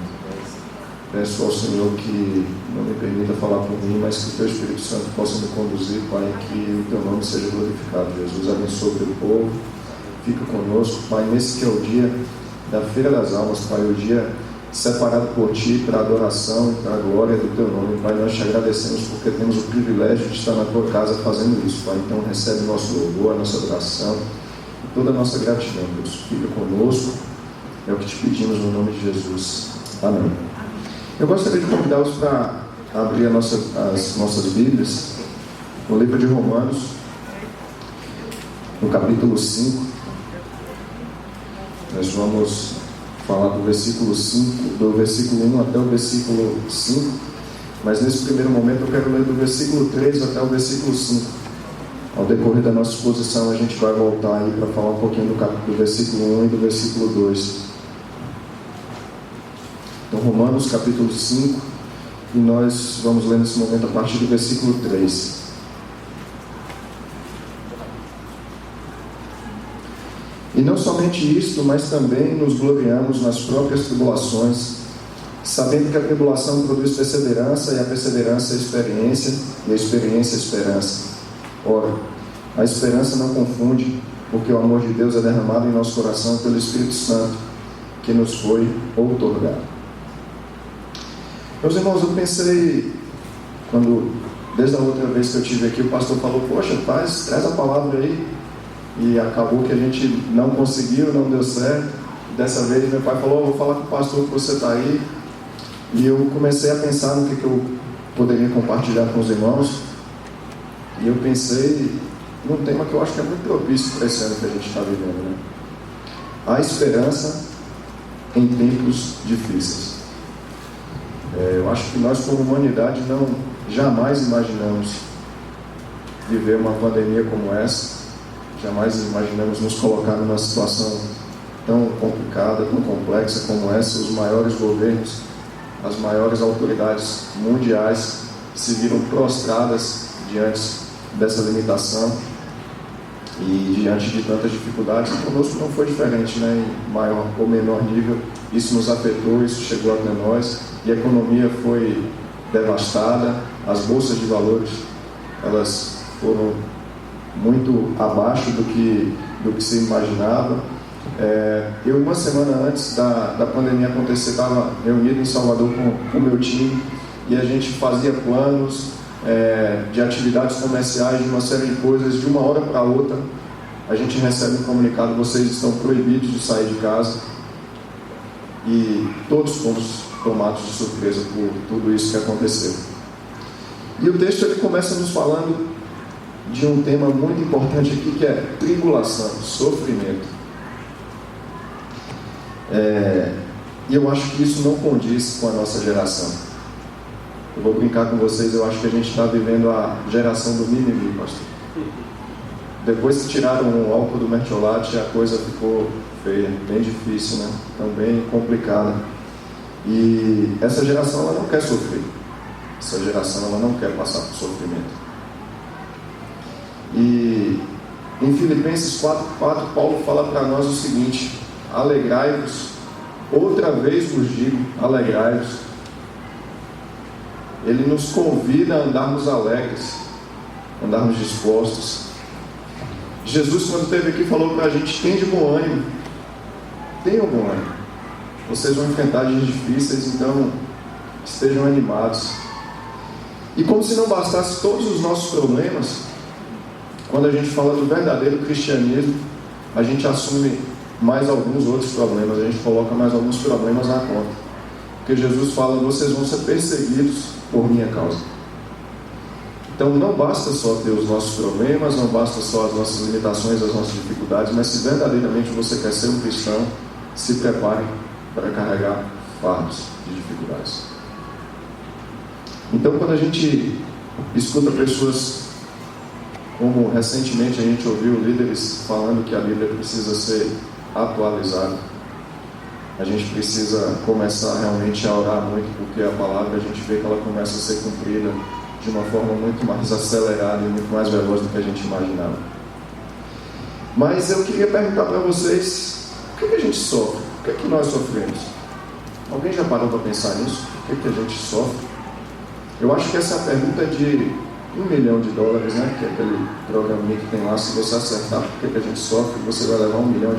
Peço ao Senhor que não me permita falar por mim, mas que o Teu Espírito Santo possa me conduzir, Pai, que o Teu nome seja glorificado. Jesus, abençoe o Teu povo, fica conosco, Pai, nesse que é o dia da Feira das Almas, Pai, o dia separado por Ti para a adoração e para a glória do Teu nome. Pai, nós Te agradecemos porque temos o privilégio de estar na Tua casa fazendo isso, Pai. Então recebe o nosso louvor, a nossa adoração e toda a nossa gratidão, Deus. Fica conosco, é o que Te pedimos no nome de Jesus. Amém. Eu gostaria de convidá-los para abrir as nossas Bíblias no livro de Romanos, no capítulo 5. Nós vamos falar do versículo 5, do versículo 1 até o versículo 5, mas nesse primeiro momento eu quero ler do versículo 3 até o versículo 5. Ao decorrer da nossa exposição a gente vai voltar aí para falar um pouquinho do versículo 1 e do versículo 2. Então, Romanos capítulo 5, e nós vamos ler nesse momento a partir do versículo 3. E não somente isto, mas também nos gloriamos nas próprias tribulações, sabendo que a tribulação produz perseverança, e a perseverança experiência, e a experiência esperança. Ora, a esperança não confunde, porque o amor de Deus é derramado em nosso coração pelo Espírito Santo, que nos foi outorgado. Meus irmãos, eu pensei, desde a outra vez que eu estive aqui, o pastor falou, poxa, traz a palavra aí. E acabou que a gente não conseguiu, não deu certo. Dessa vez meu pai falou, vou falar com o pastor que você está aí. E eu comecei a pensar no que eu poderia compartilhar com os irmãos. E eu pensei num tema que eu acho que é muito propício para esse ano que a gente está vivendo, né? A esperança em tempos difíceis. Eu acho que nós como humanidade jamais imaginamos viver uma pandemia como essa. Jamais imaginamos nos colocar numa situação tão complicada, tão complexa como essa. Os maiores governos, as maiores autoridades mundiais se viram prostradas diante dessa limitação e diante de tantas dificuldades. E conosco não foi diferente, né? Em maior ou menor nível, isso nos afetou, isso chegou até nós e a economia foi devastada. As bolsas de valores, elas foram muito abaixo do que se imaginava. Eu, uma semana antes da pandemia acontecer, estava reunido em Salvador com o meu time e a gente fazia planos de atividades comerciais, de uma série de coisas. De uma hora para outra a gente recebe um comunicado: vocês estão proibidos de sair de casa. E todos fomos tomados de surpresa por tudo isso que aconteceu. E o texto ele começa nos falando de um tema muito importante aqui, que é tribulação, sofrimento. E eu acho que isso não condiz com a nossa geração. Eu vou brincar com vocês, eu acho que a gente está vivendo a geração do mimimi, pastor. Depois que tiraram o álcool do mertiolate, a coisa ficou feia, bem difícil, né? Então bem complicada. E essa geração ela não quer sofrer. Essa geração ela não quer passar por sofrimento. E em Filipenses 4:4, Paulo fala para nós o seguinte: alegrai-vos, outra vez vos digo, alegrai-vos. Ele nos convida a andarmos alegres, andarmos dispostos. Jesus, quando esteve aqui, falou para a gente: tem de bom ânimo, tenham bom ânimo. Vocês vão enfrentar dias difíceis, então estejam animados. E como se não bastasse todos os nossos problemas, quando a gente fala do verdadeiro cristianismo, a gente assume mais alguns outros problemas, a gente coloca mais alguns problemas na conta. Porque Jesus fala: vocês vão ser perseguidos por minha causa. Então não basta só ter os nossos problemas, não basta só as nossas limitações, as nossas dificuldades, mas se verdadeiramente você quer ser um cristão, se prepare para carregar fardos de dificuldades. Então quando a gente escuta pessoas, como recentemente a gente ouviu líderes falando que a Bíblia precisa ser atualizada, a gente precisa começar realmente a orar muito, porque a palavra a gente vê que ela começa a ser cumprida de uma forma muito mais acelerada e muito mais veloz do que a gente imaginava. Mas eu queria perguntar para vocês, Por que a gente sofre? Por que nós sofremos? Alguém já parou para pensar nisso? Por que a gente sofre? Eu acho que essa é a pergunta de $1 milhão, né? Que é aquele programinha que tem lá. Se você acertar por que a gente sofre, você vai levar $1 milhão.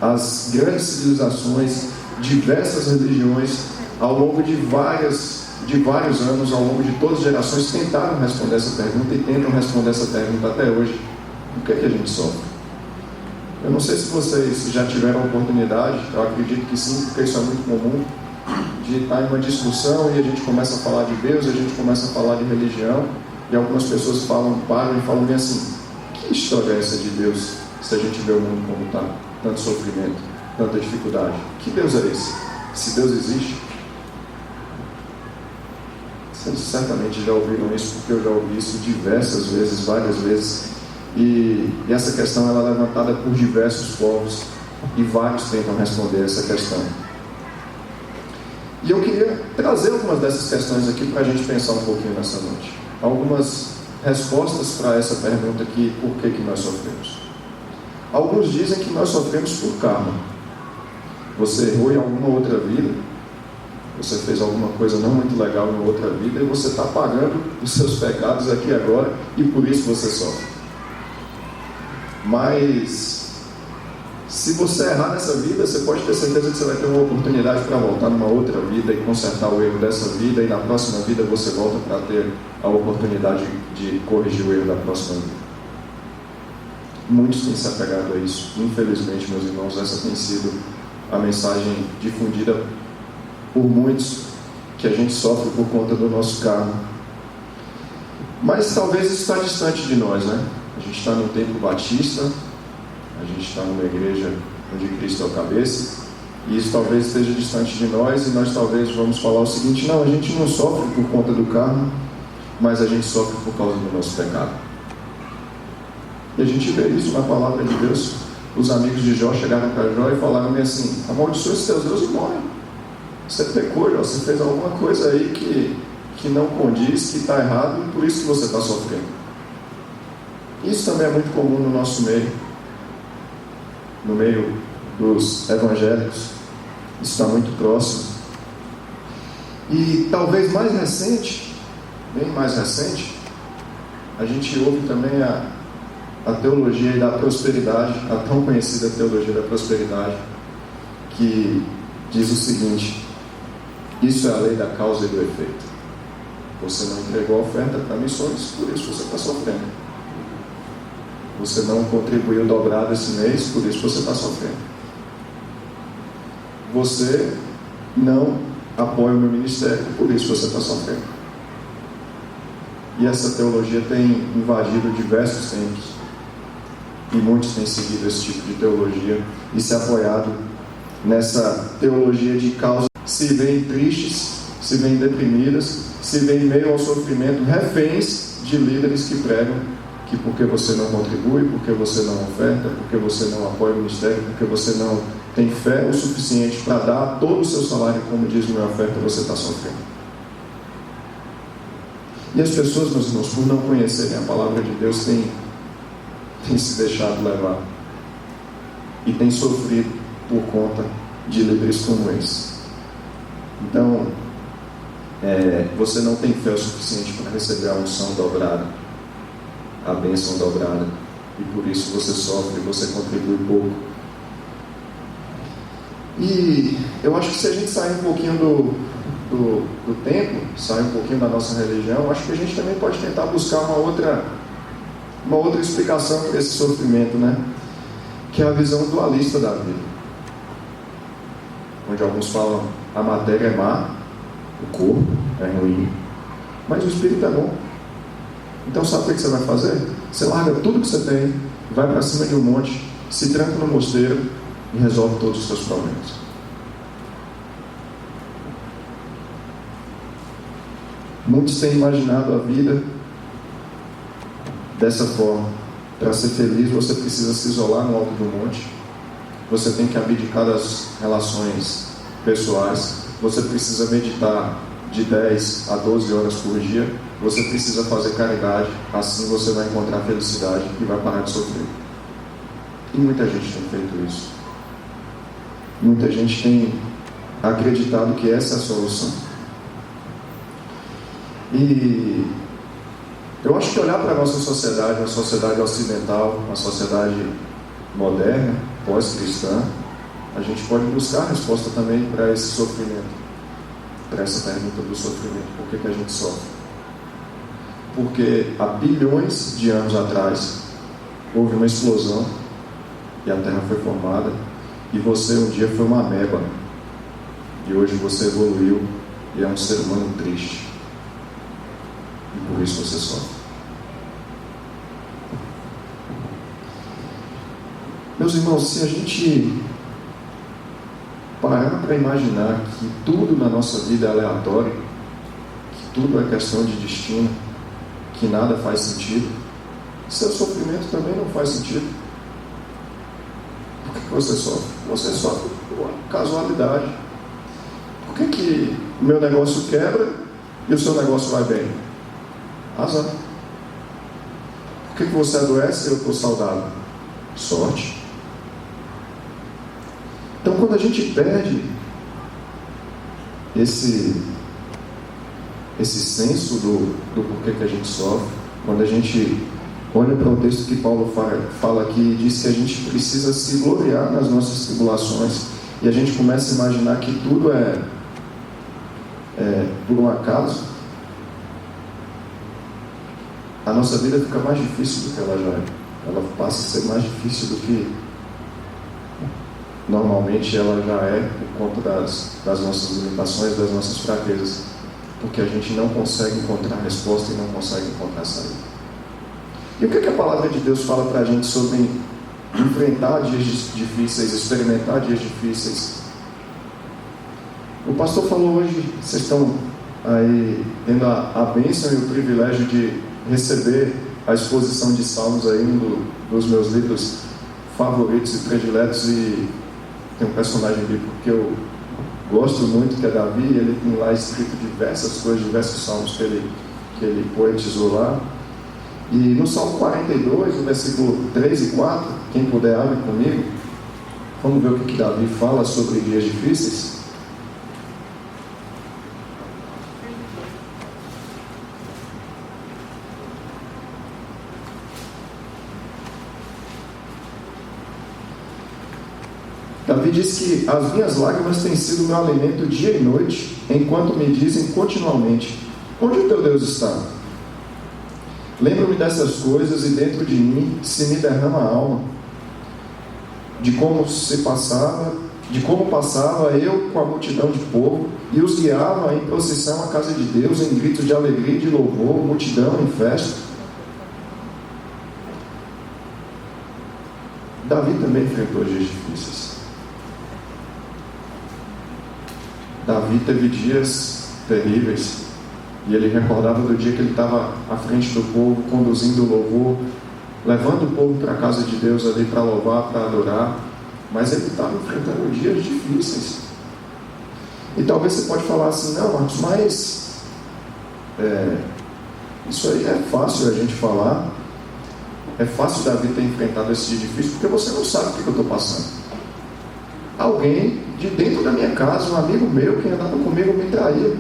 As grandes civilizações, diversas religiões, ao longo de vários anos, ao longo de todas as gerações, tentaram responder essa pergunta e tentam responder essa pergunta até hoje. Por que a gente sofre? Eu não sei se vocês já tiveram a oportunidade, eu acredito que sim, porque isso é muito comum, de estar em uma discussão e a gente começa a falar de Deus, a gente começa a falar de religião, e algumas pessoas param e falam bem assim: que história é essa de Deus, se a gente vê o mundo como está? Tanto sofrimento, tanta dificuldade. Que Deus é esse? Se Deus existe? Vocês certamente já ouviram isso, porque eu já ouvi isso diversas vezes, várias vezes. E essa questão ela é levantada por diversos povos e vários tentam responder essa questão. E eu queria trazer algumas dessas questões aqui para a gente pensar um pouquinho nessa noite. Algumas respostas para essa pergunta aqui: por que nós sofremos? Alguns dizem que nós sofremos por karma. Você errou em alguma outra vida, você fez alguma coisa não muito legal em outra vida, e você está pagando os seus pecados aqui agora, e por isso você sofre. Mas se você errar nessa vida, você pode ter certeza que você vai ter uma oportunidade para voltar numa outra vida e consertar o erro dessa vida, e na próxima vida você volta para ter a oportunidade de corrigir o erro da próxima vida. Muitos têm se apegado a isso. Infelizmente, meus irmãos, essa tem sido a mensagem difundida por muitos, que a gente sofre por conta do nosso karma. Mas talvez isso está distante de nós, né? A gente está num tempo batista, a gente está numa igreja onde Cristo é o cabeça, e isso talvez esteja distante de nós, e nós talvez vamos falar o seguinte: não, a gente não sofre por conta do karma, mas a gente sofre por causa do nosso pecado. E a gente vê isso na palavra de Deus. Os amigos de Jó chegaram para Jó e falaram assim: amaldiçoa os teus deuses e morre. Você pecou, Jó, você fez alguma coisa aí que não condiz, que está errado, e por isso que você está sofrendo. Isso também é muito comum no nosso meio, no meio dos evangélicos. Isso está muito próximo. E talvez mais recente, bem mais recente, a gente ouve também a teologia da prosperidade, a tão conhecida teologia da prosperidade, que diz o seguinte: isso é a lei da causa e do efeito. Você não entregou a oferta para missões, por isso você está sofrendo. Você não contribuiu dobrado esse mês, por isso você está sofrendo. Você não apoia o meu ministério, por isso você está sofrendo. E essa teologia tem invadido diversos tempos. E muitos têm seguido esse tipo de teologia e se apoiado nessa teologia de causa. Se veem tristes, se veem deprimidas, se veem em meio ao sofrimento, reféns de líderes que pregam que porque você não contribui, porque você não oferta, porque você não apoia o ministério, porque você não tem fé o suficiente para dar todo o seu salário como diz minha oferta, você está sofrendo. E as pessoas, meus irmãos, por não conhecerem a palavra de Deus, têm se deixado levar e têm sofrido por conta de líderes como esse. Então, você não tem fé o suficiente para receber a unção dobrada, a bênção dobrada, e por isso você sofre, você contribui pouco. E eu acho que se a gente sair um pouquinho do tempo, sair um pouquinho da nossa religião, acho que a gente também pode tentar buscar uma outra explicação para esse sofrimento, né? Que é a visão dualista da vida, onde alguns falam a matéria é má, o corpo é ruim, mas o espírito é bom. Então sabe o que você vai fazer? Você larga tudo que você tem, vai para cima de um monte, se tranca no mosteiro e resolve todos os seus problemas. Muitos têm imaginado a vida dessa forma. Para ser feliz, você precisa se isolar no alto do monte, você tem que abdicar das relações pessoais, você precisa meditar de 10 a 12 horas por dia, você precisa fazer caridade, assim você vai encontrar felicidade e vai parar de sofrer. E muita gente tem feito isso. Muita gente tem acreditado que essa é a solução. E eu acho que olhar para a nossa sociedade, uma sociedade ocidental, uma sociedade moderna, pós-cristã, a gente pode buscar a resposta também para esse sofrimento, para essa pergunta do sofrimento. Por que a gente sofre? Porque há bilhões de anos atrás houve uma explosão e a Terra foi formada, e você um dia foi uma ameba, e hoje você evoluiu e é um ser humano triste, e por isso você sofre. Meus irmãos, se a gente parar para imaginar que tudo na nossa vida é aleatório, que tudo é questão de destino, que nada faz sentido, seu sofrimento também não faz sentido. Por que você sofre? Você sofre por casualidade. Por que o meu negócio quebra e o seu negócio vai bem? Azar. Por que você adoece e eu estou saudável? Sorte. Então, quando a gente perde esse senso do porquê que a gente sofre, quando a gente olha para o texto que Paulo fala aqui e diz que a gente precisa se gloriar nas nossas tribulações, e a gente começa a imaginar que tudo é por um acaso, a nossa vida fica mais difícil do que ela já é. Ela passa a ser mais difícil do que normalmente ela já é, por conta das nossas limitações, das nossas fraquezas, porque a gente não consegue encontrar resposta e não consegue encontrar saída. E o que a palavra de Deus fala para a gente sobre enfrentar dias difíceis, experimentar dias difíceis? O pastor falou hoje, vocês estão aí tendo a bênção e o privilégio de receber a exposição de Salmos aí, um dos meus livros favoritos e prediletos, e tem um personagem bíblico que eu gosto muito, que é Davi, e ele tem lá escrito diversas coisas, diversos salmos que ele poetizou lá. E no Salmo 42, no versículo 3 e 4, quem puder abre comigo, vamos ver o que Davi fala sobre dias difíceis. Davi diz que as minhas lágrimas têm sido meu alimento dia e noite, enquanto me dizem continuamente: onde o teu Deus está? Lembro-me dessas coisas e dentro de mim se me derrama a alma, de como passava eu com a multidão de povo e os guiava em procissão à casa de Deus, em gritos de alegria e de louvor, multidão em festa. Davi também enfrentou dias difíceis. Davi teve dias terríveis. E ele recordava do dia que ele estava à frente do povo, conduzindo o louvor, levando o povo para a casa de Deus ali para louvar, para adorar. Mas ele estava enfrentando dias difíceis. E talvez você pode falar assim: não, Marcos, mas isso aí é fácil a gente falar. É fácil Davi ter enfrentado esse dia difícil, porque você não sabe o que eu estou passando. Alguém de dentro da minha casa, um amigo meu que andava comigo, me traía.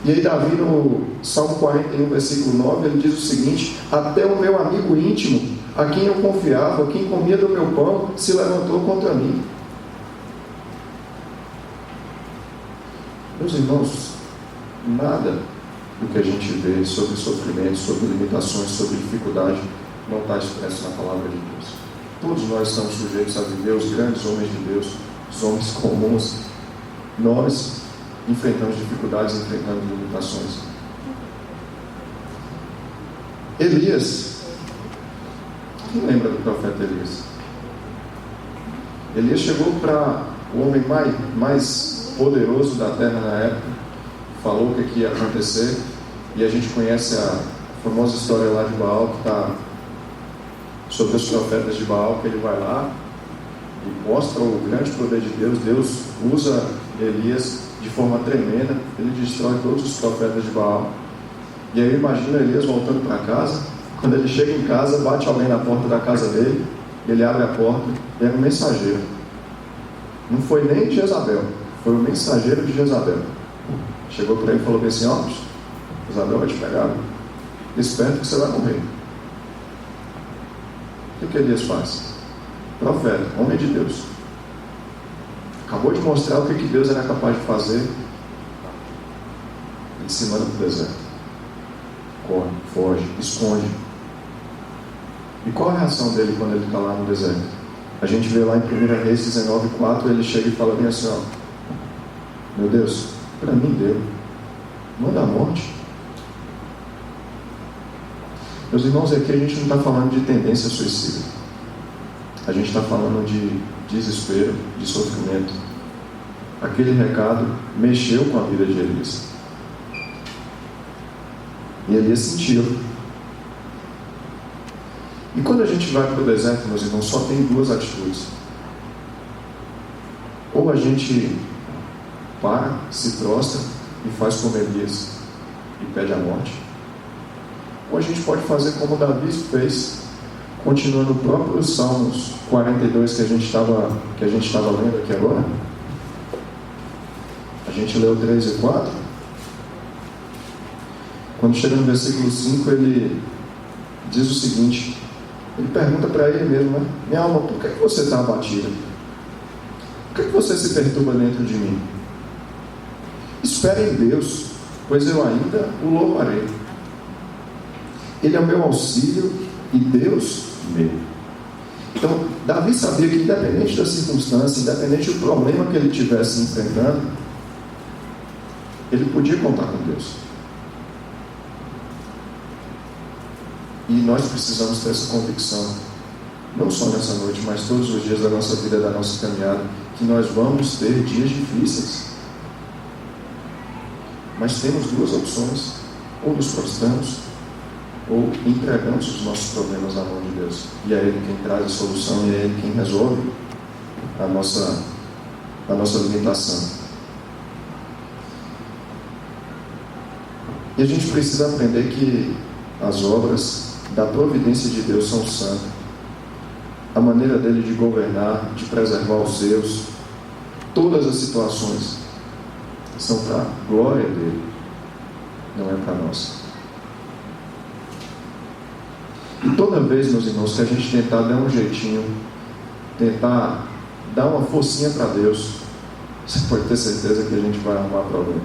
E aí Davi, no Salmo 41, versículo 9, ele diz o seguinte: até o meu amigo íntimo, a quem eu confiava, quem comia do meu pão, se levantou contra mim. Meus irmãos, nada do que a gente vê sobre sofrimento, sobre limitações, sobre dificuldade, não está expresso na palavra de Deus. Todos nós estamos sujeitos a viver os grandes homens de Deus, os homens comuns. Nós enfrentamos dificuldades, enfrentamos limitações. Elias, quem lembra do profeta Elias? Elias chegou para o homem mais poderoso da terra na época, falou o que ia acontecer, e a gente conhece a famosa história lá de Baal, que está sobre os profetas de Baal, que ele vai lá e mostra o grande poder de Deus. Deus usa Elias de forma tremenda, ele destrói todos os profetas de Baal. E aí eu imagino Elias voltando para casa. Quando ele chega em casa, bate alguém na porta da casa dele, Ele abre a porta e era um mensageiro. Não foi nem de Jezabel, foi o mensageiro de Jezabel. Chegou para ele e falou bem assim: ó, Jezabel vai te pegar, esperto que você vai morrer. O que Elias faz? Profeta, homem de Deus, acabou de mostrar o que Deus era capaz de fazer. Ele se manda para o deserto, corre, foge, esconde. E qual a reação dele quando ele está lá no deserto? A gente vê lá em 1 Reis 19:4, ele chega e fala bem assim: ó, meu Deus, para mim deu, manda a morte. Meus irmãos, aqui a gente não está falando de tendência suicida, a gente está falando de desespero, de sofrimento. Aquele recado mexeu com a vida de Elias, e Elias sentiu. E quando a gente vai para o deserto, meus irmãos, só tem duas atitudes: ou a gente para, se prostra e faz como Elias e pede a morte, ou a gente pode fazer como Davi fez, continuando o próprio Salmos 42 que a gente estava lendo aqui agora. A gente leu 3 e 4. Quando chega no versículo 5, ele diz o seguinte, ele pergunta para ele mesmo, né? Minha alma, por que você está abatida? Por que você se perturba dentro de mim? Espere em Deus, pois eu ainda o louvarei. Ele é o meu auxílio e Deus meu. Então, Davi sabia que independente da circunstância, independente do problema que ele estivesse enfrentando, ele podia contar com Deus. E nós precisamos ter essa convicção, não só nessa noite, mas todos os dias da nossa vida, da nossa caminhada, que nós vamos ter dias difíceis. Mas temos duas opções: ou nos prostramos, ou entregamos os nossos problemas na mão de Deus. E é Ele quem traz a solução, e é Ele quem resolve a nossa limitação. E a gente precisa aprender que as obras da providência de Deus são santas. A maneira dele de governar, de preservar os seus, todas as situações são para a glória dele, não é para nós. E toda vez, meus irmãos, que a gente tentar dar um jeitinho, tentar dar uma forcinha para Deus, você pode ter certeza que a gente vai arrumar problema.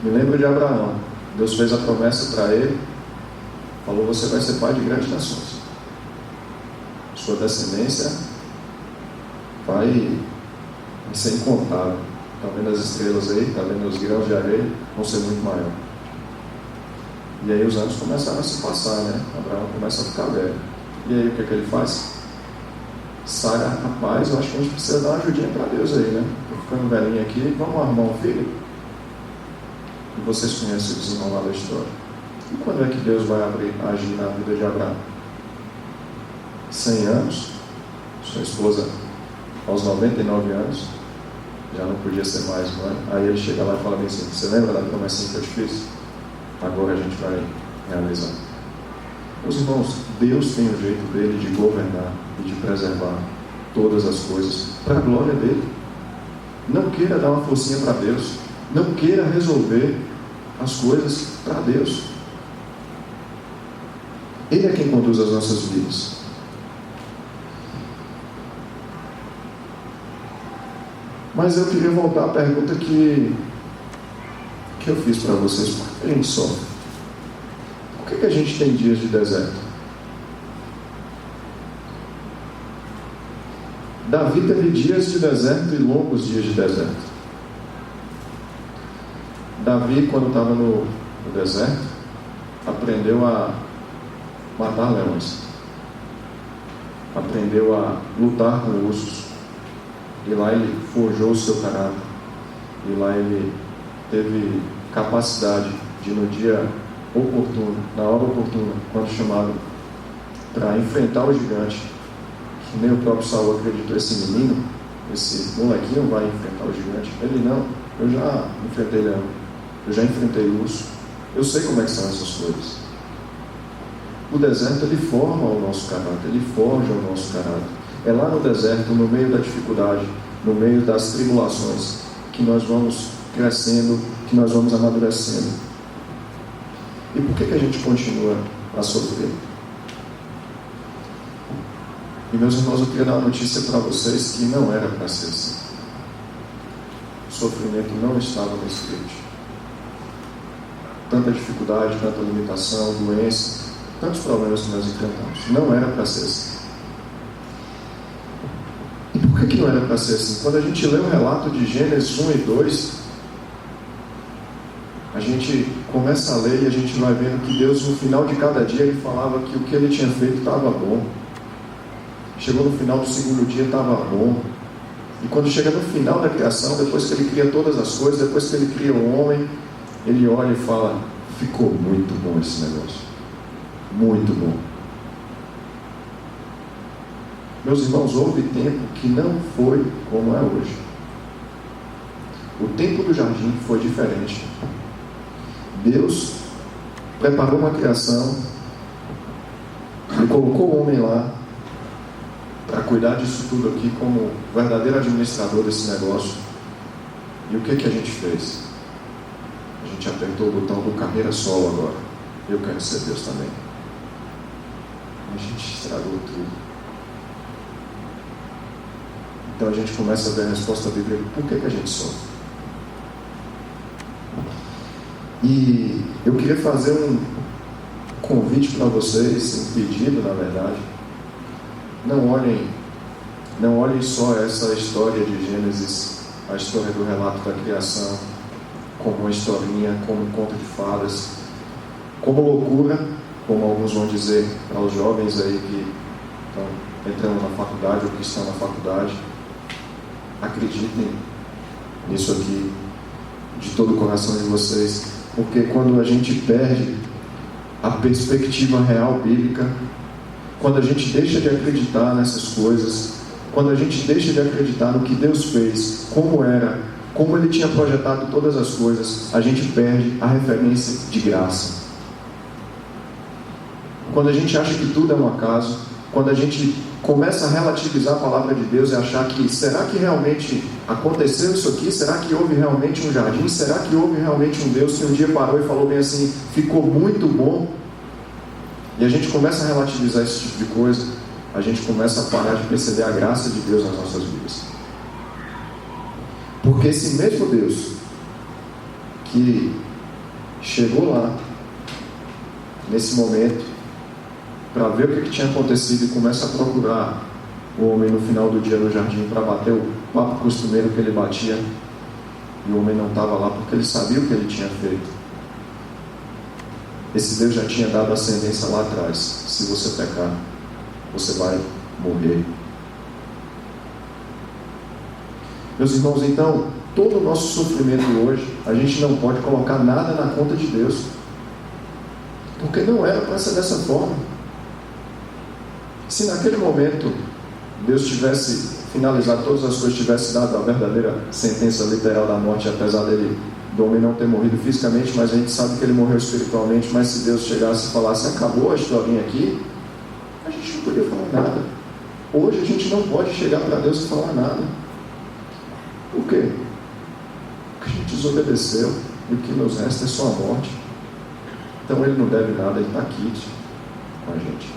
Me lembro de Abraão. Deus fez a promessa para ele, falou: você vai ser pai de grandes nações, sua descendência vai ser incontável. Está vendo as estrelas aí? Está vendo os grãos de areia? Vão ser muito maior. E aí os anos começaram a se passar, né? Abraão começa a ficar velho. E aí o que ele faz? Sara, rapaz, eu acho que a gente precisa dar uma ajudinha para Deus aí, né? Estou ficando velhinho aqui, vamos arrumar um filho? E vocês conhecem o desenrolar da história. E quando é que Deus vai agir na vida de Abraão? 100 anos, sua esposa aos 99 anos, já não podia ser mais mãe. Aí ele chega lá e fala bem assim: você lembra da promessa que eu te fiz? Agora a gente vai realizar. Meus irmãos, Deus tem um jeito dele de governar e de preservar todas as coisas para a glória dele. Não queira dar uma forcinha para Deus, não queira resolver as coisas para Deus. Ele é quem conduz as nossas vidas. Mas eu queria voltar à pergunta que eu fiz para vocês: por que a gente sofre? Por que a gente tem dias de deserto? Davi teve dias de deserto e longos dias de deserto. Davi, quando estava no deserto, aprendeu a matar leões, aprendeu a lutar com ursos, e lá ele forjou o seu caráter, e lá ele teve capacidade de, no dia oportuno, na hora oportuna, quando chamado para enfrentar o gigante, que nem o próprio Saul acreditou: esse menino, esse molequinho vai enfrentar o gigante. Ele: não, eu já enfrentei leão, eu já enfrentei urso, eu sei como é que são essas coisas. O deserto, ele forma o nosso caráter, ele forja o nosso caráter. É lá no deserto, no meio da dificuldade, no meio das tribulações, que nós vamos crescendo, que nós vamos amadurecendo. E por que a gente continua a sofrer? E, meus irmãos, eu queria dar uma notícia para vocês que não era para ser assim. O sofrimento não estava no script. Tanta dificuldade, tanta limitação, doença, tantos problemas que nós enfrentamos. Não era para ser assim. E por que não era para ser assim? Quando a gente lê o relato de Gênesis 1 e 2, a gente começa a ler e a gente vai vendo que Deus, no final de cada dia, Ele falava que o que Ele tinha feito estava bom. Chegou no final do segundo dia, estava bom. E quando chega no final da criação, depois que Ele cria todas as coisas, depois que Ele cria o homem, Ele olha e fala: ficou muito bom esse negócio. Muito bom. Meus irmãos, houve tempo que não foi como é hoje. O tempo do jardim foi diferente. Deus preparou uma criação e colocou o homem lá para cuidar disso tudo aqui como verdadeiro administrador desse negócio. E o que a gente fez? A gente apertou o botão do carreira solo agora. Eu quero ser Deus também. A gente estragou tudo. Então a gente começa a ver a resposta bíblica: por que a gente sofre? E eu queria fazer um convite para vocês, um pedido, na verdade. Não olhem só essa história de Gênesis, a história do relato da criação, como uma historinha, como um conto de fadas, como loucura, como alguns vão dizer para os jovens aí que estão entrando na faculdade ou que estão na faculdade. Acreditem nisso aqui de todo o coração de vocês, porque quando a gente perde a perspectiva real bíblica, quando a gente deixa de acreditar nessas coisas, quando a gente deixa de acreditar no que Deus fez, como era, como Ele tinha projetado todas as coisas, a gente perde a referência de graça. Quando a gente acha que tudo é um acaso, quando a gente começa a relativizar a palavra de Deus e achar que, será que realmente aconteceu isso aqui? Será que houve realmente um jardim? Será que houve realmente um Deus que um dia parou e falou bem assim, ficou muito bom? E a gente começa a relativizar esse tipo de coisa, a gente começa a parar de perceber a graça de Deus nas nossas vidas. Porque esse mesmo Deus que chegou lá, nesse momento, para ver o que tinha acontecido e começa a procurar o homem no final do dia no jardim para bater o papo costumeiro que ele batia, e o homem não estava lá porque ele sabia o que ele tinha feito. Esse Deus já tinha dado ascendência lá atrás: se você pecar, você vai morrer. Meus irmãos, então, todo o nosso sofrimento hoje, a gente não pode colocar nada na conta de Deus, porque não era para ser dessa forma. Se naquele momento Deus tivesse finalizado todas as coisas, tivesse dado a verdadeira sentença literal da morte, apesar do homem não ter morrido fisicamente, mas a gente sabe que ele morreu espiritualmente, mas se Deus chegasse e falasse, acabou a historinha aqui, a gente não podia falar nada. Hoje a gente não pode chegar para Deus e falar nada. Por quê? Porque a gente desobedeceu e o que nos resta é só a morte. Então Ele não deve nada, Ele está aqui com a gente.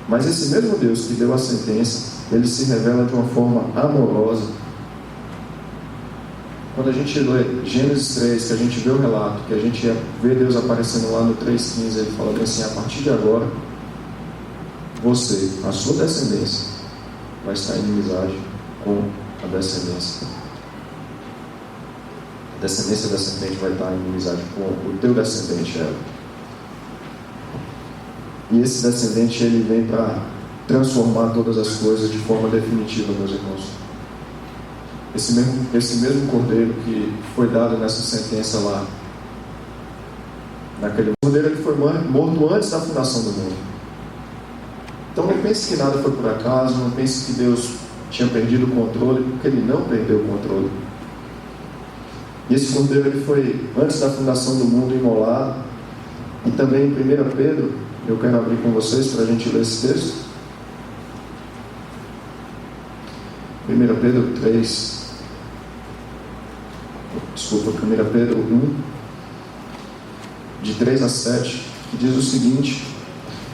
Mas esse mesmo Deus que deu a sentença, Ele se revela de uma forma amorosa. Quando a gente lê Gênesis 3, que a gente vê o relato, que a gente vê Deus aparecendo lá no 3,15, Ele fala assim, a partir de agora, você, a sua descendência, vai estar em inimizade com a descendência. A descendência da serpente vai estar em inimizade com o teu descendente, Eva. E esse descendente, ele vem para transformar todas as coisas de forma definitiva, meus irmãos. Esse mesmo cordeiro que foi dado nessa sentença lá, naquele cordeiro, ele foi morto antes da fundação do mundo. Então não pense que nada foi por acaso, não pense que Deus tinha perdido o controle, porque Ele não perdeu o controle. E esse cordeiro, ele foi antes da fundação do mundo imolado. E também em 1 Pedro Eu quero abrir com vocês para a gente ler esse texto. 1 Pedro 1 de 3 a 7, que diz o seguinte: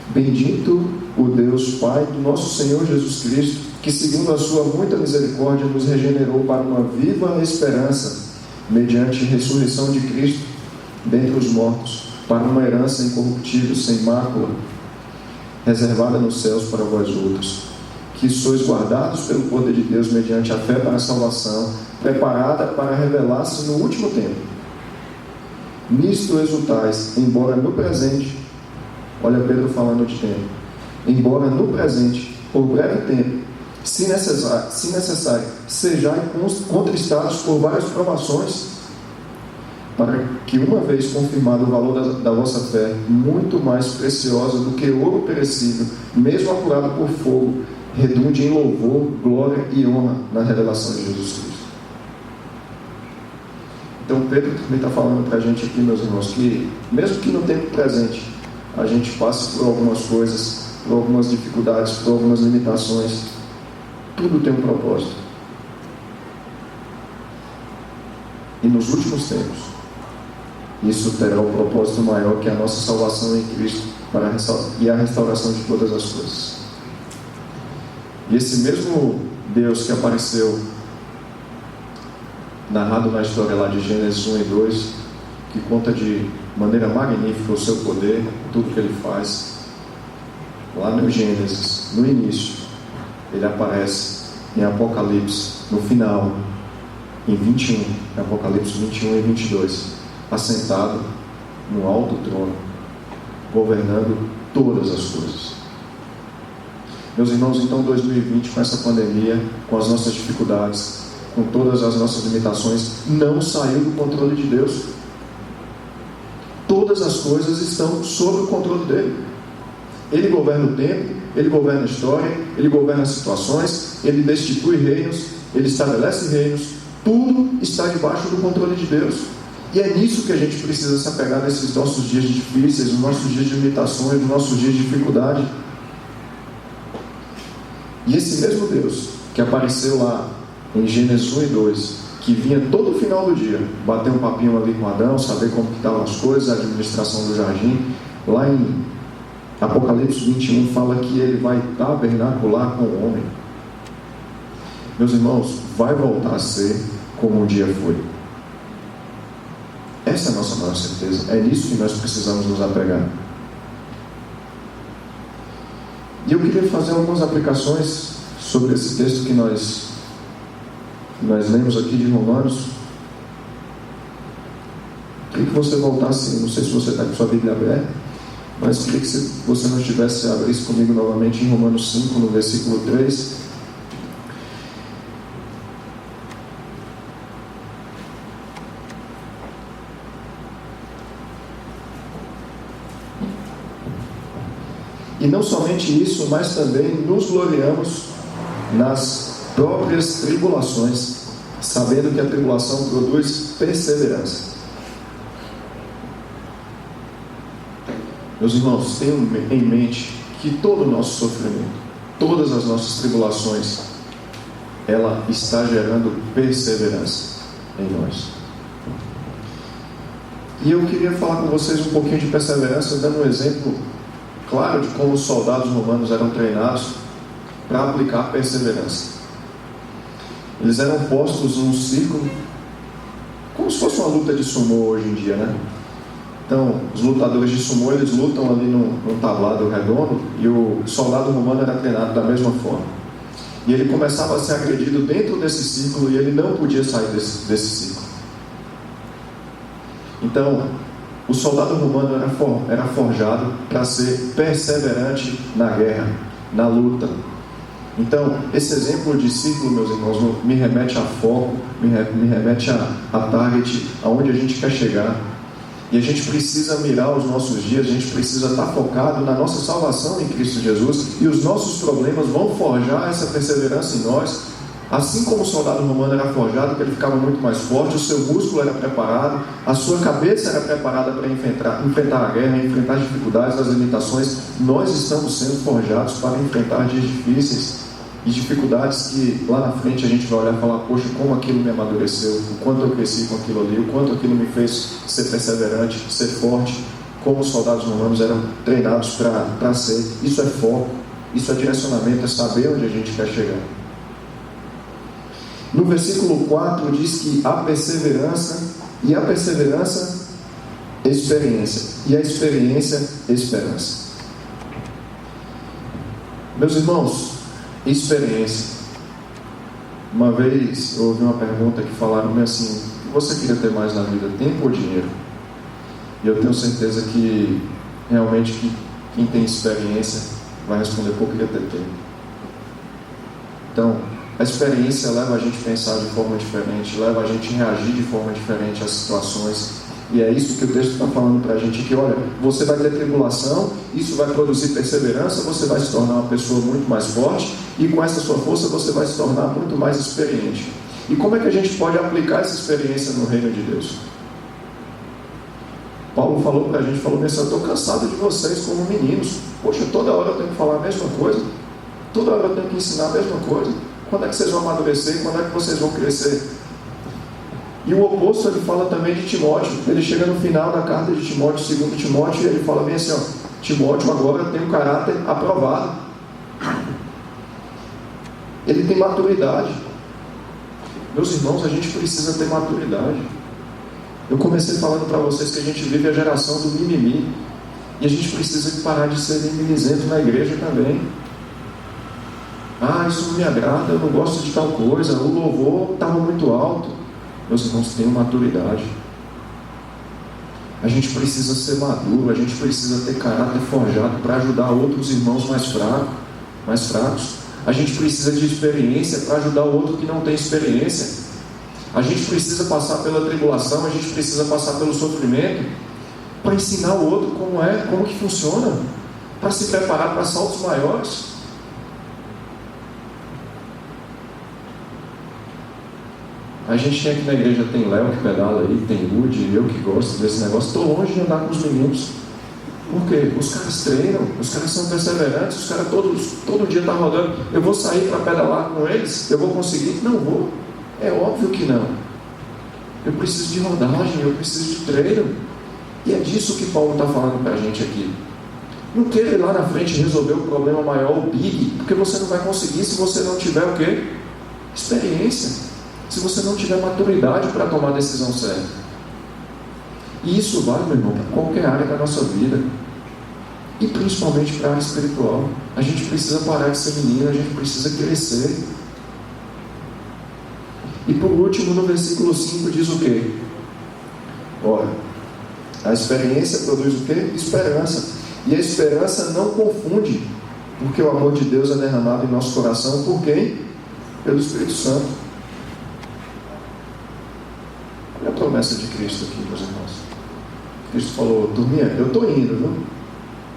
Bendito o Deus Pai do nosso Senhor Jesus Cristo, que segundo a sua muita misericórdia nos regenerou para uma viva esperança, mediante a ressurreição de Cristo dentre os mortos, para uma herança incorruptível, sem mácula, reservada nos céus para vós outros, que sois guardados pelo poder de Deus mediante a fé para a salvação, preparada para revelar-se no último tempo. Nisto exultais, embora no presente, olha Pedro falando de tempo, embora no presente, por breve tempo, se necessário, sejais contristados por várias provações, para que, uma vez confirmado o valor da vossa fé, muito mais preciosa do que ouro perecível, mesmo apurado por fogo, redunde em louvor, glória e honra na revelação de Jesus Cristo. Então Pedro também está falando para a gente aqui, meus irmãos, que mesmo que no tempo presente a gente passe por algumas coisas, por algumas dificuldades, por algumas limitações, tudo tem um propósito. E nos últimos tempos, isso terá um propósito maior, que é a nossa salvação em Cristo e a restauração de todas as coisas. E esse mesmo Deus que apareceu, narrado na história lá de Gênesis 1 e 2, que conta de maneira magnífica o seu poder, tudo que ele faz, lá no Gênesis, no início, ele aparece em Apocalipse, no final, em 21, Apocalipse 21 e 22, assentado no alto trono, governando todas as coisas. Meus irmãos, então 2020, com essa pandemia, com as nossas dificuldades, com todas as nossas limitações, não saiu do controle de Deus. Todas as coisas estão sob o controle dele. Ele governa o tempo, ele governa a história, ele governa as situações, ele destitui reinos, ele estabelece reinos, tudo está debaixo do controle de Deus. E é nisso que a gente precisa se apegar nesses nossos dias difíceis, nos nossos dias de limitações, nos nossos dias de dificuldade. E esse mesmo Deus que apareceu lá em Gênesis 1 e 2, que vinha todo final do dia bater um papinho ali com Adão, saber como que estavam as coisas, a administração do jardim, lá em Apocalipse 21 fala que ele vai tabernacular com o homem. Meus irmãos, vai voltar a ser como um dia foi. Essa é a nossa maior certeza. É nisso que nós precisamos nos apegar. E eu queria fazer algumas aplicações sobre esse texto que nós lemos aqui de Romanos. Queria que você voltasse, não sei se você está com sua Bíblia aberta, mas queria que você não estivesse, abrisse comigo novamente em Romanos 5, no versículo 3. E não somente isso, mas também nos gloriamos nas próprias tribulações, sabendo que a tribulação produz perseverança. Meus irmãos, tenham em mente que todo o nosso sofrimento, todas as nossas tribulações, ela está gerando perseverança em nós. E eu queria falar com vocês um pouquinho de perseverança, dando um exemplo claro de como os soldados romanos eram treinados para aplicar perseverança. Eles eram postos num círculo, como se fosse uma luta de sumô hoje em dia, né? Então, os lutadores de sumô, eles lutam ali num tablado redondo, e o soldado romano era treinado da mesma forma. E ele começava a ser agredido dentro desse círculo, e ele não podia sair desse círculo. Então, o soldado romano era forjado para ser perseverante na guerra, na luta. Então, esse exemplo de círculo, meus irmãos, me remete a foco, me remete a target, aonde a gente quer chegar. E a gente precisa mirar os nossos dias, a gente precisa estar focado na nossa salvação em Cristo Jesus, e os nossos problemas vão forjar essa perseverança em nós, Assim como o soldado romano era forjado, que ele ficava muito mais forte, o seu músculo era preparado, a sua cabeça era preparada para enfrentar a guerra, enfrentar as dificuldades, as limitações. Nós estamos sendo forjados para enfrentar dias difíceis e dificuldades que lá na frente a gente vai olhar e falar: poxa, como aquilo me amadureceu, o quanto eu cresci com aquilo ali, o quanto aquilo me fez ser perseverante, ser forte, como os soldados romanos eram treinados para ser. Isso é foco, isso é direcionamento, é saber onde a gente quer chegar. No versículo 4 diz que há perseverança, e a perseverança, experiência, e a experiência, esperança. Meus irmãos, experiência. Uma vez eu ouvi uma pergunta que falaram assim: o que você queria ter mais na vida, tempo ou dinheiro? E eu tenho certeza que realmente quem tem experiência vai responder: pô, eu queria ter tempo. Então, a experiência leva a gente a pensar de forma diferente, leva a gente a reagir de forma diferente às situações. E é isso que o texto está falando para a gente aqui. Olha, você vai ter tribulação, isso vai produzir perseverança, você vai se tornar uma pessoa muito mais forte, e com essa sua força você vai se tornar muito mais experiente. E como é que a gente pode aplicar essa experiência no reino de Deus? Paulo falou para a gente, falou assim: eu estou cansado de vocês como meninos. Poxa, toda hora eu tenho que falar a mesma coisa, toda hora eu tenho que ensinar a mesma coisa. Quando é que vocês vão amadurecer? Quando é que vocês vão crescer? E o oposto ele fala também de Timóteo. Ele chega no final da carta de Timóteo, 2 Timóteo, e ele fala bem assim: ó, Timóteo agora tem um caráter aprovado, ele tem maturidade. Meus irmãos, a gente precisa ter maturidade. Eu comecei falando para vocês que a gente vive a geração do mimimi, e a gente precisa parar de ser mimimizento na igreja também. Ah, isso não me agrada, eu não gosto de tal coisa, o louvor estava muito alto. Meus irmãos, tenham maturidade. A gente precisa ser maduro, a gente precisa ter caráter forjado para ajudar outros irmãos mais fracos. A gente precisa de experiência para ajudar o outro que não tem experiência. A gente precisa passar pela tribulação, a gente precisa passar pelo sofrimento para ensinar o outro como que funciona, para se preparar para saltos maiores. A gente tem aqui na igreja, tem Léo que pedala aí, tem Woody, eu que gosto desse negócio. Estou longe de andar com os meninos. Por quê? Os caras treinam, os caras são perseverantes, os caras todo dia estão rodando. Eu vou sair para pedalar com eles? Eu vou conseguir? Não vou. É óbvio que não. Eu preciso de rodagem, eu preciso de treino. E é disso que Paulo está falando para a gente aqui. Não queira ir lá na frente resolver o problema maior, o big, porque você não vai conseguir se você não tiver o quê? Experiência. Se você não tiver maturidade para tomar a decisão certa. E isso vale, meu irmão, para qualquer área da nossa vida. E principalmente para a área espiritual. A gente precisa parar de ser menino, a gente precisa crescer. E por último, no versículo 5 diz o quê? Olha, a experiência produz o quê? Esperança. E a esperança não confunde, porque o amor de Deus é derramado em nosso coração por quem? Pelo Espírito Santo. Olha a promessa de Cristo aqui, meus irmãos. Cristo falou: turminha, eu estou indo, viu?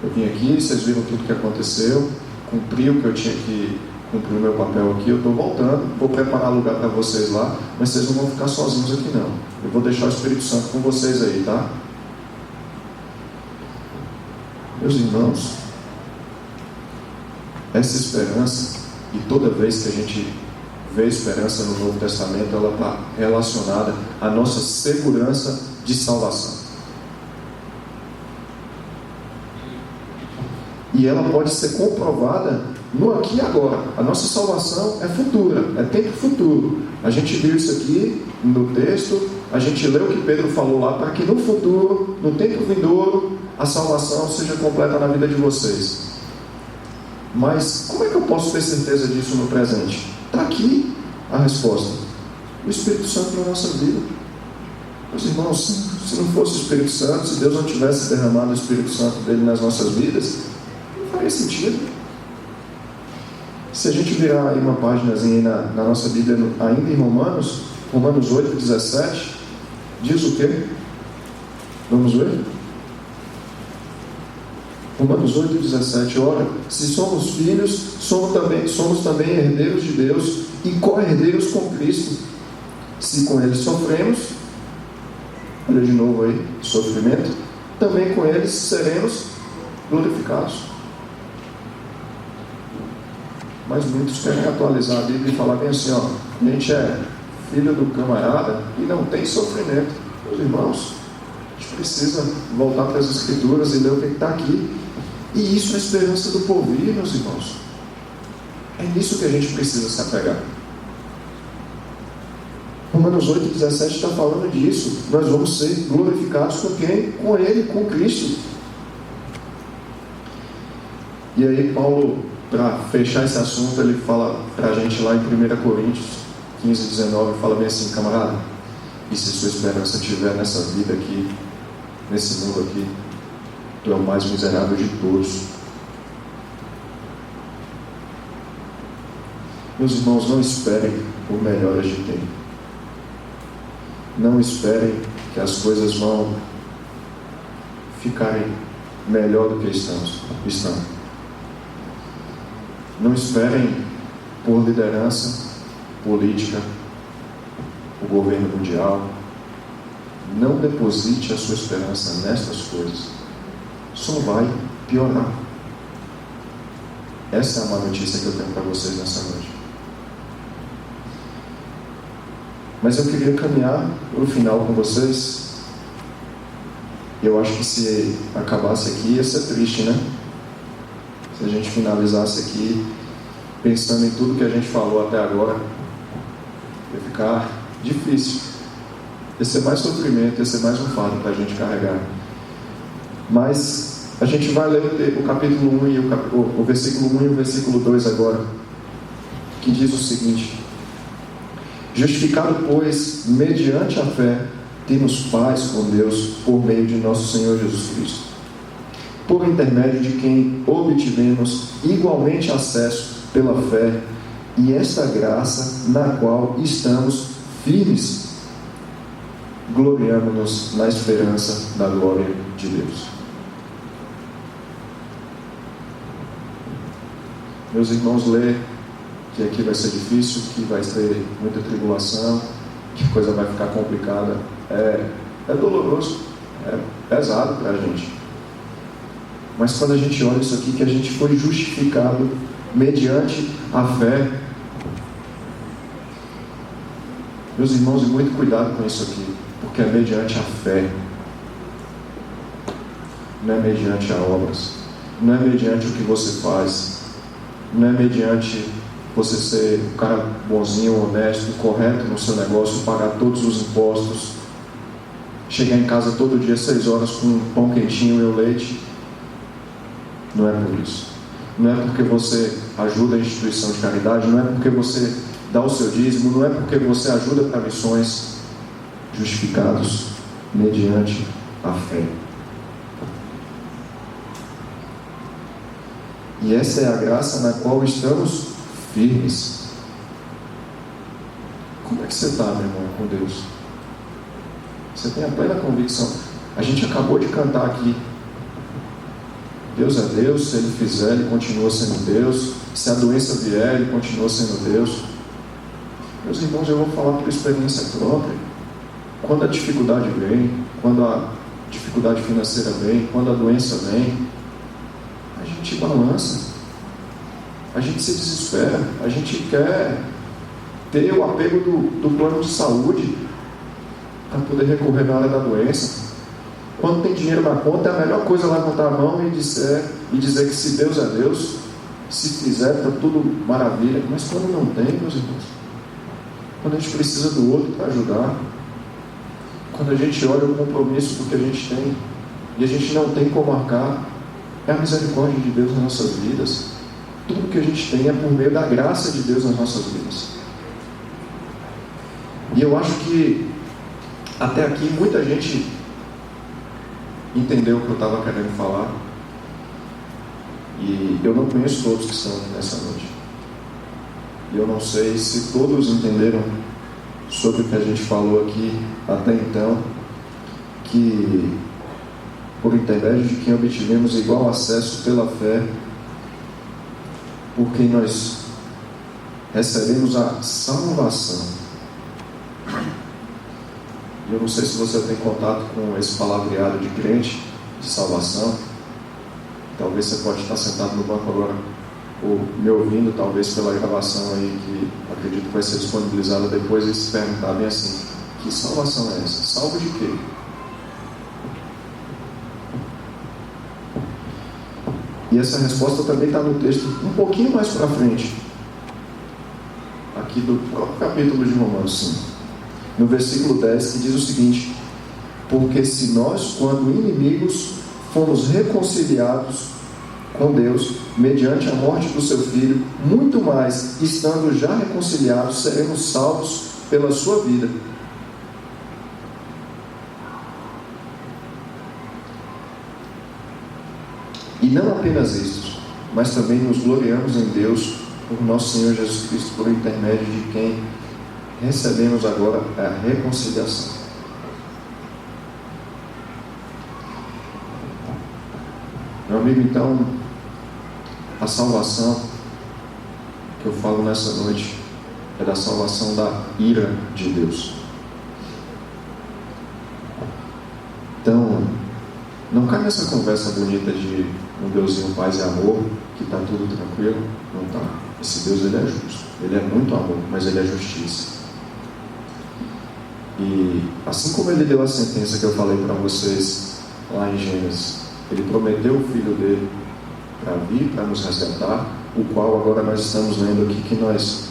Eu vim aqui, vocês viram tudo que aconteceu, cumpri o que eu tinha que cumprir o meu papel aqui, eu estou voltando, vou preparar lugar para vocês lá, mas vocês não vão ficar sozinhos aqui não. Eu vou deixar o Espírito Santo com vocês aí, tá? Meus irmãos, essa esperança, e toda vez que a gente vê esperança no Novo Testamento, ela está relacionada à nossa segurança de salvação. E ela pode ser comprovada no aqui e agora. A nossa salvação é futura, é tempo futuro. A gente viu isso aqui no texto, a gente leu o que Pedro falou lá, para que no futuro, no tempo vindouro, a salvação seja completa na vida de vocês. Mas como é que eu posso ter certeza disso no presente? Está aqui a resposta: o Espírito Santo na nossa vida. Meus irmãos, se não fosse o Espírito Santo, se Deus não tivesse derramado o Espírito Santo dele nas nossas vidas, não faria sentido. Se a gente virar aí uma páginazinha na nossa Bíblia, ainda em Romanos 8, 17, diz o quê? Vamos ver? Romanos 8,17, ora, se somos filhos, somos também herdeiros de Deus e co-herdeiros com Cristo. Se com Ele sofremos, olha de novo aí, sofrimento, também com eles seremos glorificados. Mas muitos querem atualizar a Bíblia e falar bem assim, ó, a gente é filho do camarada e não tem sofrimento. Meus irmãos, a gente precisa voltar para as Escrituras e ler o que está aqui. E isso é a esperança do porvir, meus irmãos. É nisso que a gente precisa se apegar. Romanos 8,17 está falando disso. Nós vamos ser glorificados com quem? Com Ele, com Cristo. E aí Paulo, para fechar esse assunto, ele fala para a gente lá em 1 Coríntios 15,19, fala bem assim, camarada, e se sua esperança estiver nessa vida aqui, nesse mundo aqui, tu é o mais miserável de todos. Meus irmãos, não esperem o melhor de quem. Não esperem que as coisas vão ficarem melhor do que estão. Não esperem por liderança política, o governo mundial. Não deposite a sua esperança nestas coisas. Só vai piorar. Essa é a má notícia que eu tenho para vocês nessa noite. Mas eu queria caminhar para o final com vocês. Eu acho que se acabasse aqui ia ser triste, né? Se a gente finalizasse aqui pensando em tudo que a gente falou até agora, ia ficar difícil. Ia ser mais sofrimento, ia ser mais um fardo para a gente carregar. Mas a gente vai ler o capítulo 1 e o versículo 1 e o versículo 2 agora, que diz o seguinte: justificado, pois, mediante a fé, temos paz com Deus por meio de nosso Senhor Jesus Cristo, por intermédio de quem obtivemos igualmente acesso pela fé, e esta graça na qual estamos firmes, gloriamo-nos na esperança da glória de Deus. Meus irmãos, ler que aqui vai ser difícil, que vai ter muita tribulação, que a coisa vai ficar complicada, é doloroso, é pesado para a gente. Mas quando a gente olha isso aqui, que a gente foi justificado mediante a fé, meus irmãos, e muito cuidado com isso aqui, porque é mediante a fé, não é mediante a obras, não é mediante o que você faz, não é mediante você ser um cara bonzinho, honesto, correto no seu negócio, pagar todos os impostos, chegar em casa todo dia 6 horas com um pão quentinho e o leite. Não é por isso. Não é porque você ajuda a instituição de caridade, não é porque você dá o seu dízimo, não é porque você ajuda para missões. Justificados mediante a fé. E essa é a graça na qual estamos firmes. Como é que você está, meu irmão, com Deus? Você tem a plena convicção. A gente acabou de cantar aqui. Deus é Deus, se Ele fizer, Ele continua sendo Deus. Se a doença vier, Ele continua sendo Deus. Meus irmãos, eu vou falar por experiência própria. Quando a dificuldade vem, quando a dificuldade financeira vem, quando a doença vem, a gente balança, a gente se desespera, a gente quer ter o apego do plano de saúde para poder recorrer na hora da doença. Quando tem dinheiro na conta, é a melhor coisa levantar a mão e dizer que se Deus é Deus, se fizer, está tudo maravilha. Mas quando não tem, meus irmãos, quando a gente precisa do outro para ajudar, quando a gente olha o compromisso do que a gente tem e a gente não tem como marcar, é a misericórdia de Deus nas nossas vidas. Tudo que a gente tem é por meio da graça de Deus nas nossas vidas. E eu acho que até aqui muita gente entendeu o que eu estava querendo falar. E eu não conheço todos que estão aqui nessa noite. E eu não sei se todos entenderam sobre o que a gente falou aqui até então, que por intermédio de quem obtivemos igual acesso pela fé, por quem nós recebemos a salvação. Eu não sei se você tem contato com esse palavreado de crente, de salvação. Talvez você pode estar sentado no banco agora, ou me ouvindo, talvez pela gravação aí, que acredito que vai ser disponibilizada depois, e se perguntar bem assim: que salvação é essa? Salvo de quê? E essa resposta também está no texto um pouquinho mais para frente, aqui do próprio capítulo de Romanos 5, no versículo 10, que diz o seguinte: porque se nós, quando inimigos, fomos reconciliados com Deus mediante a morte do seu Filho, muito mais, estando já reconciliados, seremos salvos pela sua vida. E não apenas isso, mas também nos gloriamos em Deus por nosso Senhor Jesus Cristo, por intermédio de quem recebemos agora a reconciliação. Meu amigo, então, a salvação que eu falo nessa noite é da salvação da ira de Deus. Então, não cai nessa conversa bonita de um Deusinho paz e amor, que está tudo tranquilo. Não está. Esse Deus, ele é justo. Ele é muito amor, mas ele é justiça. E assim como ele deu a sentença que eu falei para vocês lá em Gênesis, ele prometeu o Filho dele para vir, para nos resgatar, o qual agora nós estamos lendo aqui que nós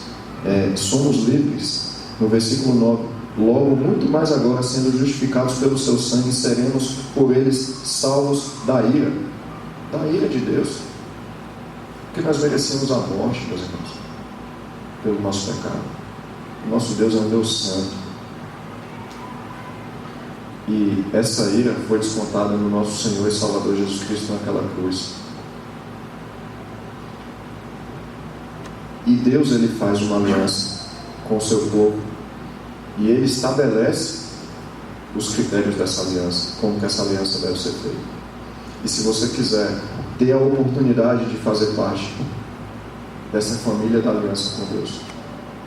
somos livres. No versículo 9, logo, muito mais agora, sendo justificados pelo seu sangue, seremos por eles salvos da ira de Deus, porque nós merecemos a morte, meus irmãos, pelo nosso pecado. O nosso Deus é um Deus santo, e essa ira foi descontada no nosso Senhor e Salvador Jesus Cristo naquela cruz. E Deus, ele faz uma aliança com o seu povo, e ele estabelece os critérios dessa aliança, como que essa aliança deve ser feita. E se você quiser ter a oportunidade de fazer parte dessa família da aliança com Deus,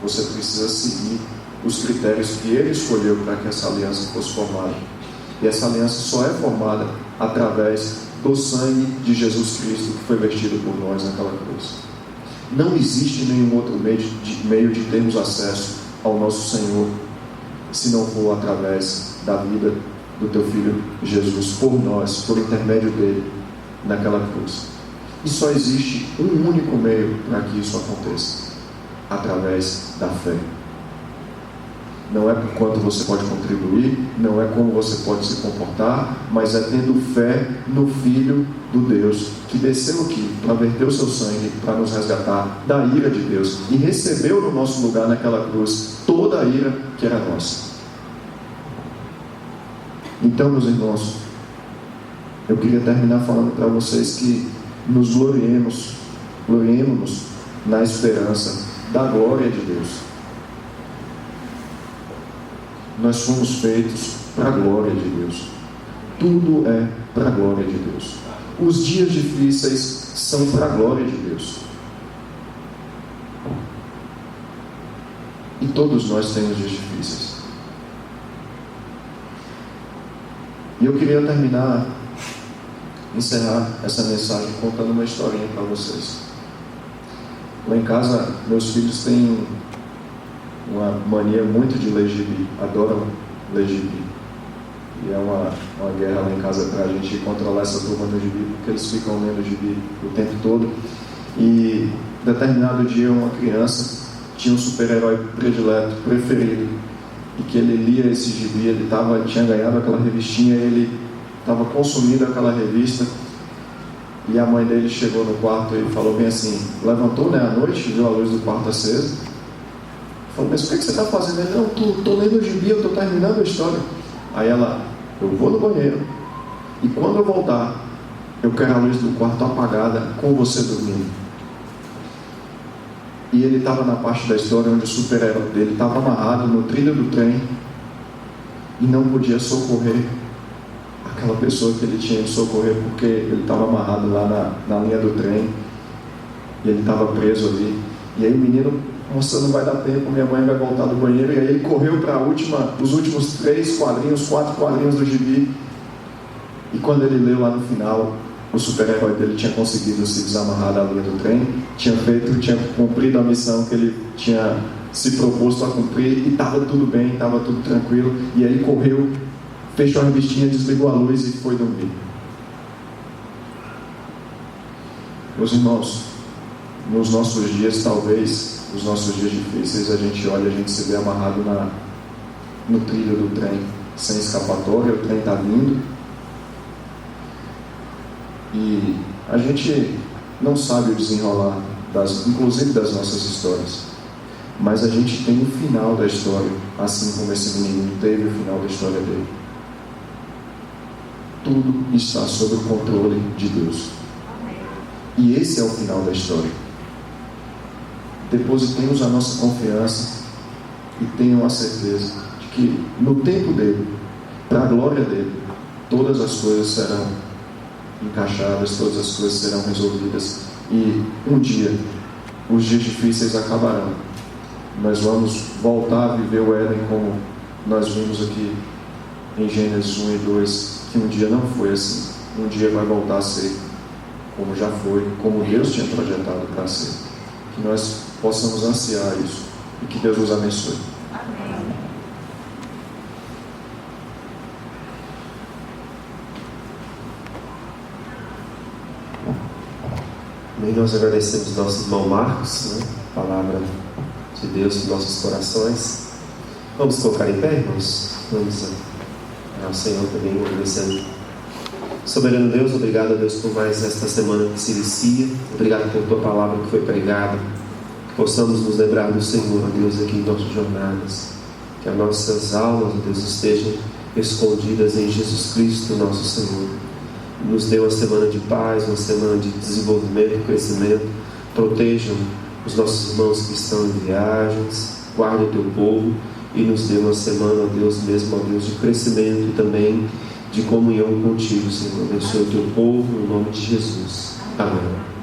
você precisa seguir os critérios que ele escolheu para que essa aliança fosse formada. E essa aliança só é formada através do sangue de Jesus Cristo, que foi vertido por nós naquela cruz. Não existe nenhum outro meio de termos acesso ao nosso Senhor, se não for através da vida do teu Filho Jesus, por nós, por intermédio dele, naquela cruz. E só existe um único meio para que isso aconteça: através da fé. Não é por quanto você pode contribuir, não é como você pode se comportar, mas é tendo fé no Filho do Deus, que desceu aqui para verter o seu sangue, para nos resgatar da ira de Deus, e recebeu no nosso lugar naquela cruz toda a ira que era nossa. Então, meus irmãos, eu queria terminar falando para vocês que nos gloriemos na esperança da glória de Deus. Nós fomos feitos para a glória de Deus. Tudo é para a glória de Deus. Os dias difíceis são para a glória de Deus. E todos nós temos dias difíceis. E eu queria encerrar essa mensagem contando uma historinha para vocês. Lá em casa, meus filhos têm uma mania muito de ler gibi, adoram ler gibi. E é uma guerra lá em casa para a gente controlar essa turma do gibi, porque eles ficam lendo gibi o tempo todo. E determinado dia, uma criança tinha um super-herói predileto, preferido, e que ele lia esse gibi, ele tinha ganhado aquela revistinha, ele estava consumindo aquela revista, e a mãe dele chegou no quarto e falou bem assim, levantou, né, à noite, viu a luz do quarto acesa, falou, mas o que você está fazendo? Ele, não, estou lendo o gibi, eu estou terminando a história. Aí ela, eu vou no banheiro, e quando eu voltar, eu quero a luz do quarto apagada, com você dormindo. E ele estava na parte da história onde o super-herói dele estava amarrado no trilho do trem e não podia socorrer aquela pessoa que ele tinha de socorrer, porque ele estava amarrado lá na linha do trem e ele estava preso ali. E aí o menino: moça, não vai dar tempo, minha mãe vai voltar do banheiro. E aí ele correu para os últimos 4 quadrinhos do gibi. E quando ele leu lá no final, o super-herói dele tinha conseguido se desamarrar da linha do trem, tinha cumprido a missão que ele tinha se proposto a cumprir, e estava tudo bem, estava tudo tranquilo. E aí ele correu, fechou a revistinha, desligou a luz e foi dormir. Meus irmãos, nos nossos dias, talvez, os nossos dias difíceis, a gente olha, a gente se vê amarrado no trilho do trem, sem escapatória, o trem está vindo, e a gente não sabe o desenrolar, inclusive das nossas histórias, mas a gente tem o final da história, assim como esse menino teve o final da história dele. Tudo está sob o controle de Deus, e esse é o final da história. Depositemos a nossa confiança e tenham a certeza de que no tempo dele, para a glória dele, todas as coisas serão encaixadas, todas as coisas serão resolvidas, e um dia os dias difíceis acabarão. Nós vamos voltar a viver o Éden como nós vimos aqui em Gênesis 1 e 2, que um dia não foi assim. Um dia vai voltar a ser como já foi, como Deus tinha projetado para ser. Que nós possamos ansiar isso e que Deus nos abençoe. Bem, nós agradecemos nosso irmão Marcos, né? Palavra de Deus nos nossos corações. Vamos colocar em pé, irmãos? Vamos ao Senhor também agradecendo. Soberano Deus, obrigado a Deus por mais esta semana que se inicia. Obrigado por tua palavra que foi pregada. Que possamos nos lembrar do Senhor, ó Deus, aqui em nossas jornadas. Que as nossas almas, ó Deus, estejam escondidas em Jesus Cristo, nosso Senhor. Nos dê uma semana de paz, uma semana de desenvolvimento, crescimento. Protejam os nossos irmãos que estão em viagens. Guarde o teu povo e nos dê uma semana, ó Deus, mesmo, ó Deus, de crescimento e também de comunhão contigo, Senhor. Abençoe o teu povo, no nome de Jesus. Amém.